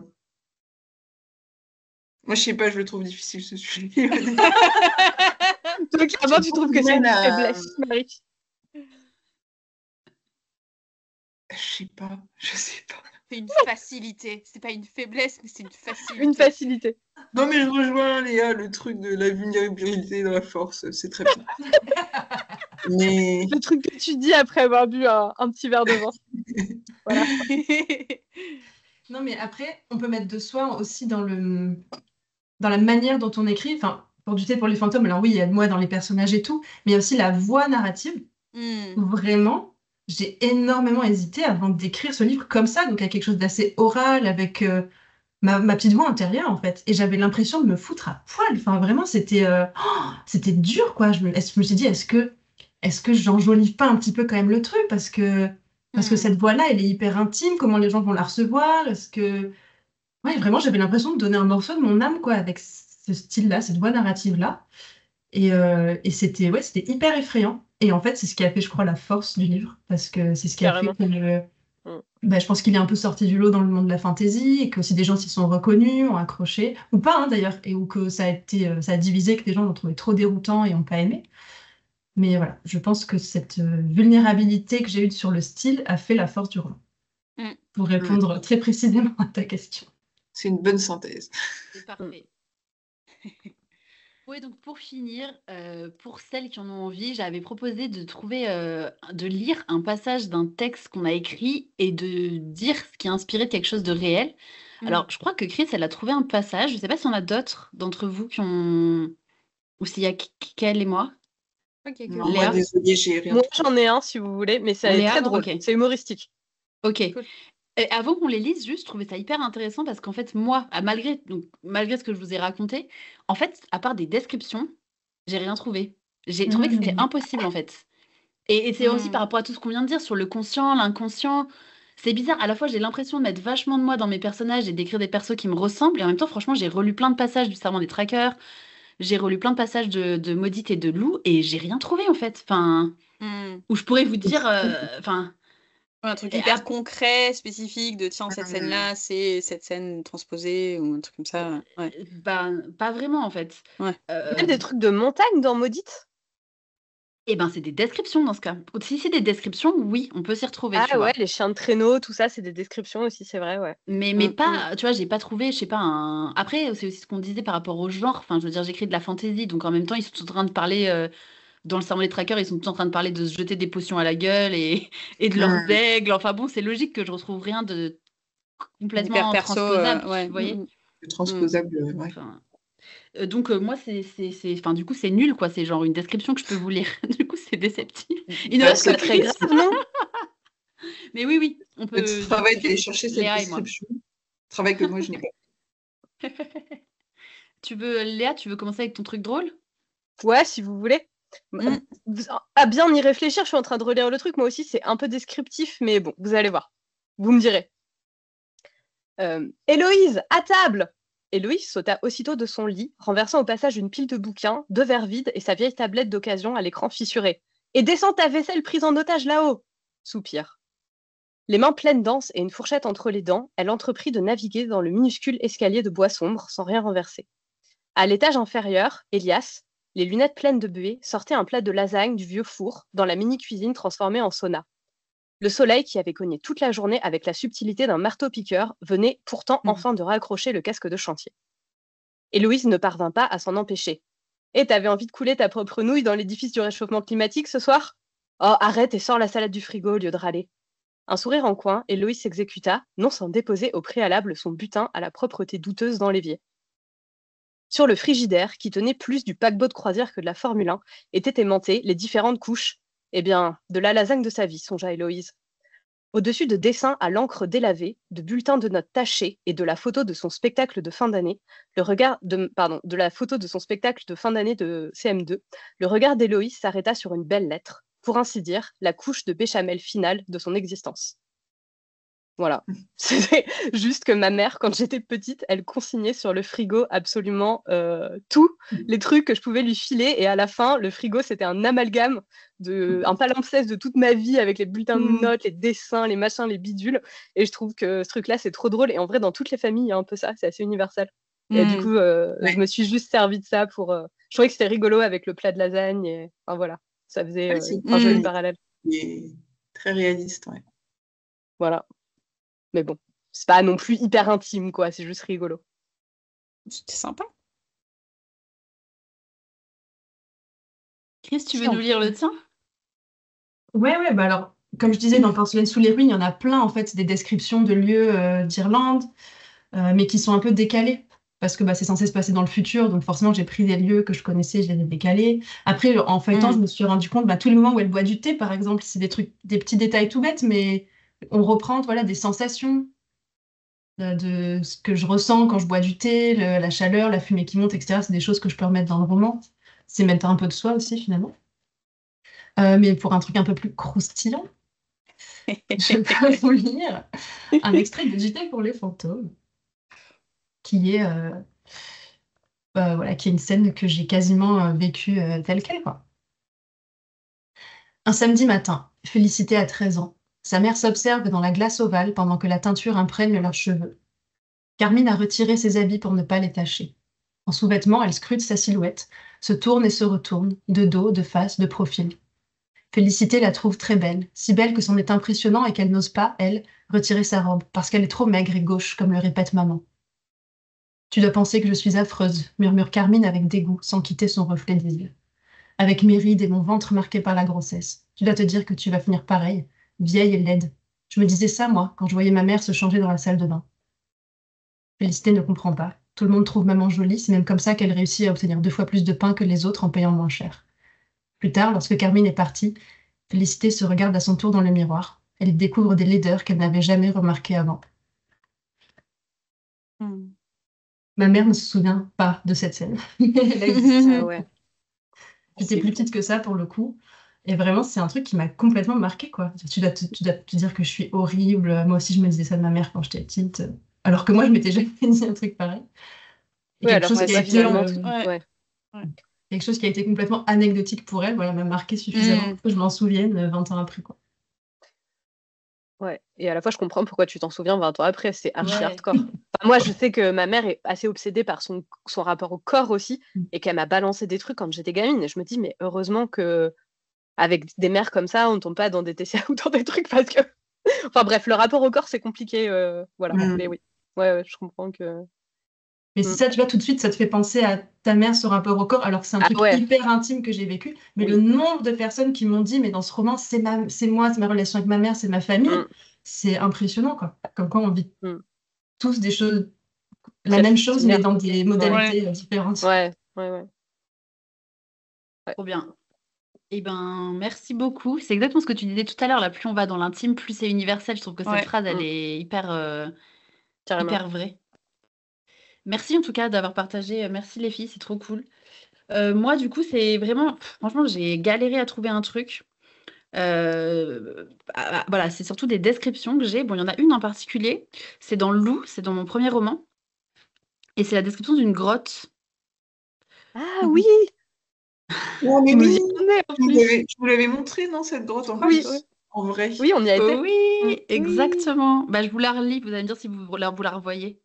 je sais pas, je le trouve difficile ce sujet. Donc, clairement, tu trouves que c'est une faiblesse, Marie? Je sais pas. C'est une facilité. C'est pas une faiblesse, mais c'est une facilité. Une facilité. Non, mais je rejoins, Léa, le truc de la vulnérabilité dans la force. C'est très bien. Mais... Le truc que tu dis après avoir bu un petit verre de vin. Voilà. Non, mais après, on peut mettre de soi aussi dans la manière dont on écrit. Enfin, pour lutter pour les fantômes, alors oui, il y a de moi dans les personnages et tout, mais il y a aussi la voix narrative. Vraiment, j'ai énormément hésité avant d'écrire ce livre comme ça, donc avec quelque chose d'assez oral, avec ma petite voix intérieure en fait. Et j'avais l'impression de me foutre à poil. Enfin, vraiment, c'était dur quoi. Je me suis dit, est-ce que j'enjolive pas un petit peu quand même le truc parce que cette voix-là, elle est hyper intime. Comment les gens vont la recevoir? Ouais, vraiment, j'avais l'impression de donner un morceau de mon âme quoi avec ce style-là, cette voix narrative-là. Et c'était hyper effrayant. Et en fait, c'est ce qui a fait, je crois, la force du livre. Parce que c'est ce qui a fait Carrément. que je pense qu'il est un peu sorti du lot dans le monde de la fantasy et que aussi des gens s'y sont reconnus, ont accroché. Ou pas, hein, d'ailleurs. Ou que ça a divisé, que des gens l'ont trouvé trop déroutant et n'ont pas aimé. Mais voilà, je pense que cette vulnérabilité que j'ai eue sur le style a fait la force du roman. Pour répondre très précisément à ta question. C'est une bonne synthèse. C'est parfait. Oui, donc pour finir, pour celles qui en ont envie, j'avais proposé de lire un passage d'un texte qu'on a écrit et de dire ce qui a inspiré de quelque chose de réel. Alors, je crois que Chris, elle a trouvé un passage. Je ne sais pas s'il y en a d'autres d'entre vous qui ont... Ou s'il y a qu'elle et moi. Ok, Non, moi, désolée, j'ai rien. Moi, j'en ai un si vous voulez, mais c'est très drôle. Okay. C'est humoristique. Ok. Cool. Et avant qu'on les lise, juste, je trouvais ça hyper intéressant parce qu'en fait, moi, malgré ce que je vous ai raconté, en fait, à part des descriptions, j'ai rien trouvé. J'ai trouvé que c'était impossible, en fait. Et c'est aussi par rapport à tout ce qu'on vient de dire sur le conscient, l'inconscient. C'est bizarre. À la fois, j'ai l'impression de mettre vachement de moi dans mes personnages et d'écrire des persos qui me ressemblent. Et en même temps, franchement, j'ai relu plein de passages du Serment des Traqueurs. J'ai relu plein de passages de Maudite et de Lou. Et j'ai rien trouvé, en fait. Enfin, où je pourrais vous dire... un truc hyper concret, spécifique, de tiens, cette scène-là, c'est cette scène transposée, ou un truc comme ça. Ouais. Pas vraiment, en fait. Ouais. Même des trucs de montagne dans Maudite? Eh ben, c'est des descriptions dans ce cas. Si c'est des descriptions, oui, on peut s'y retrouver. Ah ouais, les chiens de traîneau, tout ça, c'est des descriptions aussi, c'est vrai, ouais. Mais pas, tu vois, j'ai pas trouvé, je sais pas, Après, c'est aussi ce qu'on disait par rapport au genre. Enfin, je veux dire, j'écris de la fantasy, donc en même temps, ils sont en train de parler... Dans le Serment des Traqueurs, ils sont tous en train de parler de se jeter des potions à la gueule et de leurs aigles. Enfin bon, c'est logique que je retrouve rien de complètement transposable, ouais. vous voyez. Transposable, ouais. Enfin, donc moi, enfin, du coup, c'est nul, quoi. C'est genre une description que je peux vous lire. Du coup, c'est déceptif. Il ne reste pas très grave, non? Mais oui, on peut... Le travail d'aller chercher cette description. Travail que moi, je n'ai pas. Léa, tu veux commencer avec ton truc drôle? Ouais, si vous voulez. À bien y réfléchir, je suis en train de relire le truc. Moi aussi, c'est un peu descriptif, mais bon, vous allez voir. Vous me direz. Héloïse, à table! Héloïse sauta aussitôt de son lit, renversant au passage une pile de bouquins, 2 verres vides et sa vieille tablette d'occasion à l'écran fissuré. Et descends ta vaisselle prise en otage là-haut! Soupir. Les mains pleines d'anse et une fourchette entre les dents, elle entreprit de naviguer dans le minuscule escalier de bois sombre sans rien renverser. À l'étage inférieur, Elias, les lunettes pleines de buée, sortait un plat de lasagne du vieux four dans la mini-cuisine transformée en sauna. Le soleil, qui avait cogné toute la journée avec la subtilité d'un marteau-piqueur, venait pourtant enfin de raccrocher le casque de chantier. Héloïse ne parvint pas à s'en empêcher. « Et t'avais envie de couler ta propre nouille dans l'édifice du réchauffement climatique ce soir ? Oh, arrête et sors la salade du frigo au lieu de râler. » Un sourire en coin, Héloïse s'exécuta, non sans déposer au préalable son butin à la propreté douteuse dans l'évier. Sur le frigidaire, qui tenait plus du paquebot de croisière que de la Formule 1, étaient aimantées les différentes couches. Eh bien, de la lasagne de sa vie, songea Héloïse. Au-dessus de dessins à l'encre délavée, de bulletins de notes tachés et de la photo de son spectacle de fin d'année, de la photo de son spectacle de fin d'année de CM2, le regard d'Héloïse s'arrêta sur une belle lettre, pour ainsi dire, la couche de béchamel finale de son existence. Voilà. C'était juste que ma mère, quand j'étais petite, elle consignait sur le frigo absolument tous les trucs que je pouvais lui filer. Et à la fin, le frigo, c'était un amalgame, un palimpseste de toute ma vie avec les bulletins de notes, les dessins, les machins, les bidules. Et je trouve que ce truc-là, c'est trop drôle. Et en vrai, dans toutes les familles, il y a un peu ça. C'est assez universel. Et du coup, je me suis juste servi de ça pour... Je trouvais que c'était rigolo avec le plat de lasagne. Et... Enfin, voilà. Ça faisait un joli parallèle. Et très réaliste, ouais. Voilà. Mais bon, c'est pas non plus hyper intime, quoi. C'est juste rigolo. C'était sympa. Chris, tu veux nous lire le tien? Ouais, bah alors, comme je disais, dans Porcelaine sous les ruines, il y en a plein, en fait, des descriptions de lieux d'Irlande, mais qui sont un peu décalées. parce que c'est censé se passer dans le futur, donc forcément j'ai pris des lieux que je connaissais, je les ai décalés. Après, en feuilletant, je me suis rendu compte, tous les moments où elle boit du thé, par exemple, c'est des petits détails tout bêtes, mais on reprend des sensations de ce que je ressens quand je bois du thé, la chaleur, la fumée qui monte, etc. C'est des choses que je peux remettre dans le roman. C'est mettre un peu de soi aussi, finalement. Mais pour un truc un peu plus croustillant, je vais vous lire un extrait de JT pour les fantômes, qui est, qui est une scène que j'ai quasiment vécue telle qu'elle, quoi. Un samedi matin, Félicité a 13 ans. Sa mère s'observe dans la glace ovale pendant que la teinture imprègne leurs cheveux. Carmine a retiré ses habits pour ne pas les tacher. En sous-vêtements, elle scrute sa silhouette, se tourne et se retourne, de dos, de face, de profil. Félicité la trouve très belle, si belle que c'en est impressionnant et qu'elle n'ose pas, elle, retirer sa robe, parce qu'elle est trop maigre et gauche, comme le répète maman. Tu dois penser que je suis affreuse, murmure Carmine avec dégoût, sans quitter son reflet des yeux. Avec mes rides et mon ventre marqué par la grossesse. Tu dois te dire que tu vas finir pareil, vieille et laide. Je me disais ça, moi, quand je voyais ma mère se changer dans la salle de bain. Félicité ne comprend pas. Tout le monde trouve maman jolie, c'est même comme ça qu'elle réussit à obtenir 2 fois plus de pain que les autres en payant moins cher. Plus tard, lorsque Carmine est partie, Félicité se regarde à son tour dans le miroir. Elle découvre des laideurs qu'elle n'avait jamais remarquées avant. Ma mère ne se souvient pas de cette scène. Elle a existé. Ah ouais. J'étais plus petite que ça pour le coup. Et vraiment, c'est un truc qui m'a complètement marquée, quoi. Tu dois te dire que je suis horrible. Moi aussi, je me disais ça de ma mère quand j'étais petite. Alors que moi, je m'étais jamais dit un truc pareil. Et quelque chose qui a été, quelque chose qui a été complètement anecdotique pour elle, m'a marqué suffisamment pour que je m'en souvienne 20 ans après, quoi. Ouais, et à la fois, je comprends pourquoi tu t'en souviens 20 ans après, c'est archi hardcore. Enfin, moi, je sais que ma mère est assez obsédée par son rapport au corps aussi, et qu'elle m'a balancé des trucs quand j'étais gamine, et je me dis, mais heureusement que avec des mères comme ça, on ne tombe pas dans des TCA ou dans des trucs, parce que... Enfin bref, le rapport au corps, c'est compliqué, voilà. Mais oui, ouais, je comprends que... Mais si ça, tu vois, tout de suite, ça te fait penser à ta mère, ce rapport au corps, alors que c'est un truc hyper intime que j'ai vécu. Mais le nombre de personnes qui m'ont dit, mais dans ce roman, c'est moi, c'est ma relation avec ma mère, c'est ma famille, c'est impressionnant, quoi. Comme quoi on vit tous des choses, la même chose, mais dans des modalités différentes. Ouais. Trop bien. Eh ben, merci beaucoup. C'est exactement ce que tu disais tout à l'heure. Là, plus on va dans l'intime, plus c'est universel. Je trouve que cette phrase, elle est hyper vraie. Merci en tout cas d'avoir partagé. Merci les filles, c'est trop cool. Moi, du coup, c'est vraiment... Franchement, j'ai galéré à trouver un truc. Voilà, c'est surtout des descriptions que j'ai. Bon, il y en a une en particulier. C'est dans Loup, c'est dans mon premier roman. Et c'est la description d'une grotte. Ah oui. Non, mais oui, je vous l'avais montré, non, cette grotte en Oui, en vrai. Oui, on y a été. Oui, exactement. Je vous la relis, vous allez me dire si vous la revoyez.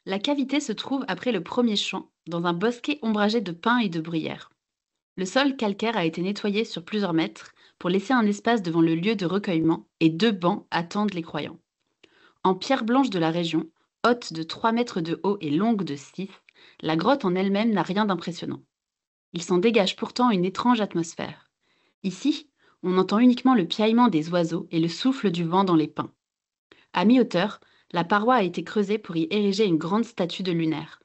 La cavité se trouve après le premier champ, dans un bosquet ombragé de pins et de bruyères. Le sol calcaire a été nettoyé sur plusieurs mètres pour laisser un espace devant le lieu de recueillement et 2 bancs attendent les croyants. En pierre blanche de la région, haute de 3 mètres de haut et longue de 6, la grotte en elle-même n'a rien d'impressionnant. Il s'en dégage pourtant une étrange atmosphère. Ici, on entend uniquement le piaillement des oiseaux et le souffle du vent dans les pins. À mi-hauteur, la paroi a été creusée pour y ériger une grande statue de lunaire.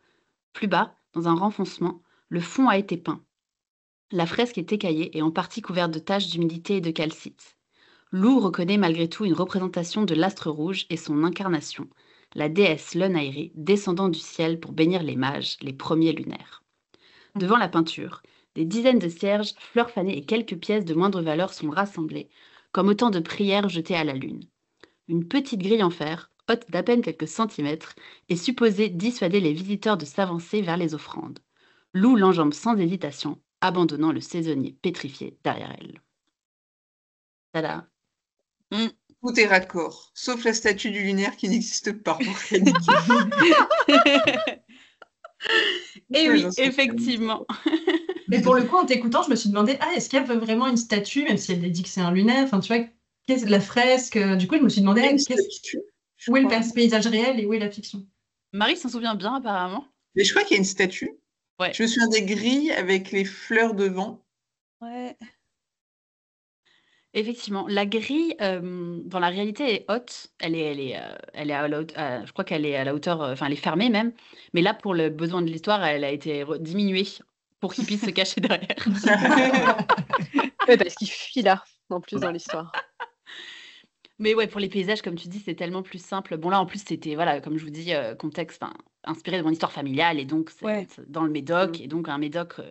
Plus bas, dans un renfoncement, le fond a été peint. La fresque est écaillée et en partie couverte de taches d'humidité et de calcite. Lou reconnaît malgré tout une représentation de l'astre rouge et son incarnation, la déesse Lunairi descendant du ciel pour bénir les mages, les premiers lunaires. Devant la peinture, des dizaines de cierges, fleurs fanées et quelques pièces de moindre valeur sont rassemblées, comme autant de prières jetées à la lune. Une petite grille en fer, haute d'à peine quelques centimètres, est supposée dissuader les visiteurs de s'avancer vers les offrandes. Lou l'enjambe sans hésitation, abandonnant le saisonnier pétrifié derrière elle. Tada. Tout est raccord, sauf la statue du lunaire qui n'existe pas. Et oui, effectivement. Mais pour le coup, en t'écoutant, je me suis demandé, est-ce qu'il y a vraiment une statue, même si elle dit que c'est un lunaire, enfin, tu vois, qu'est-ce de la fresque? Du coup, je me suis demandé, où est le paysage réel et où est la fiction? Marie s'en souvient bien, apparemment. Mais je crois qu'il y a une statue. Ouais. Je me souviens des grilles avec les fleurs devant. Ouais. Effectivement, la grille, dans la réalité, est haute. Elle est à la je crois qu'elle est à la hauteur, enfin, elle est fermée même. Mais là, pour le besoin de l'histoire, elle a été diminuée pour qu'il puisse se cacher derrière. Ouais, parce qu'il fuit là, en plus, dans l'histoire. Mais ouais, pour les paysages, comme tu dis, c'est tellement plus simple. Bon, là, en plus, c'était, voilà, comme je vous dis, contexte, inspiré de mon histoire familiale. Et donc, c'est dans le Médoc. Et donc, un Médoc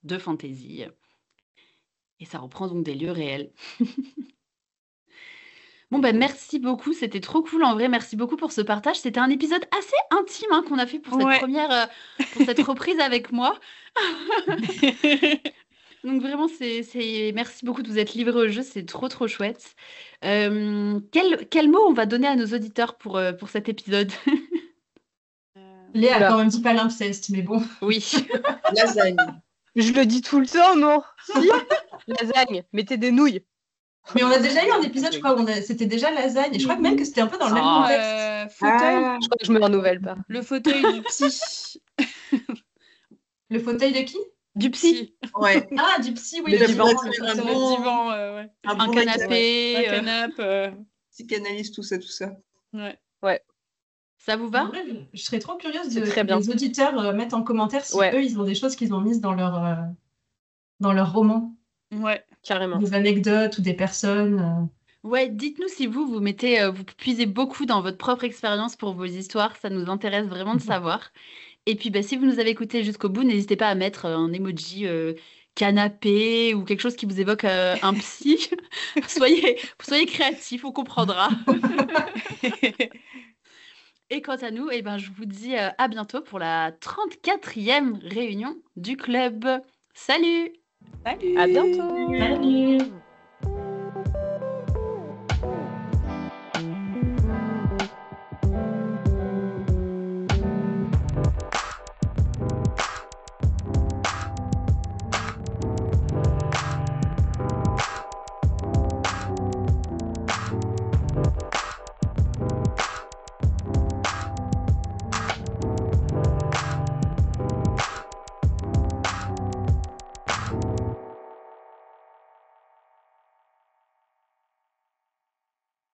de fantaisie. Et ça reprend donc des lieux réels. Bon, ben merci beaucoup, c'était trop cool en vrai. Merci beaucoup pour ce partage. C'était un épisode assez intime qu'on a fait pour cette pour cette reprise avec moi. Donc vraiment, merci beaucoup de vous être livré au jeu, c'est trop trop chouette. Quel mot on va donner à nos auditeurs pour cet épisode? Léa a quand même dit palimpseste, mais bon. Oui. Lasagne. Je le dis tout le temps, non? Si. Lasagne, mettez des nouilles. Mais on a déjà eu un épisode, je crois, où c'était déjà lasagne. Et je crois que même que c'était un peu dans le même contexte. Fauteuil. Je crois que je me renouvelle pas. Le fauteuil du psy. Le fauteuil de qui? Du psy. Ouais. Ah, du psy, oui. Le le divan. divan. Un canapé. Un canapé. Psychanalyse, tout ça. Ouais. Ça vous va? En vrai, je serais trop curieuse très bien. les auditeurs mettent en commentaire si Ouais. eux, ils ont des choses qu'ils ont mises dans leur roman. Ouais. Carrément. Des anecdotes ou des personnes. Ouais, dites-nous si vous mettez, vous puisez beaucoup dans votre propre expérience pour vos histoires. Ça nous intéresse vraiment de savoir. Et puis, si vous nous avez écoutés jusqu'au bout, n'hésitez pas à mettre un emoji canapé ou quelque chose qui vous évoque un psy. soyez créatifs, on comprendra. Et quant à nous, je vous dis à bientôt pour la 34e réunion du club. Salut! À bientôt! Salut.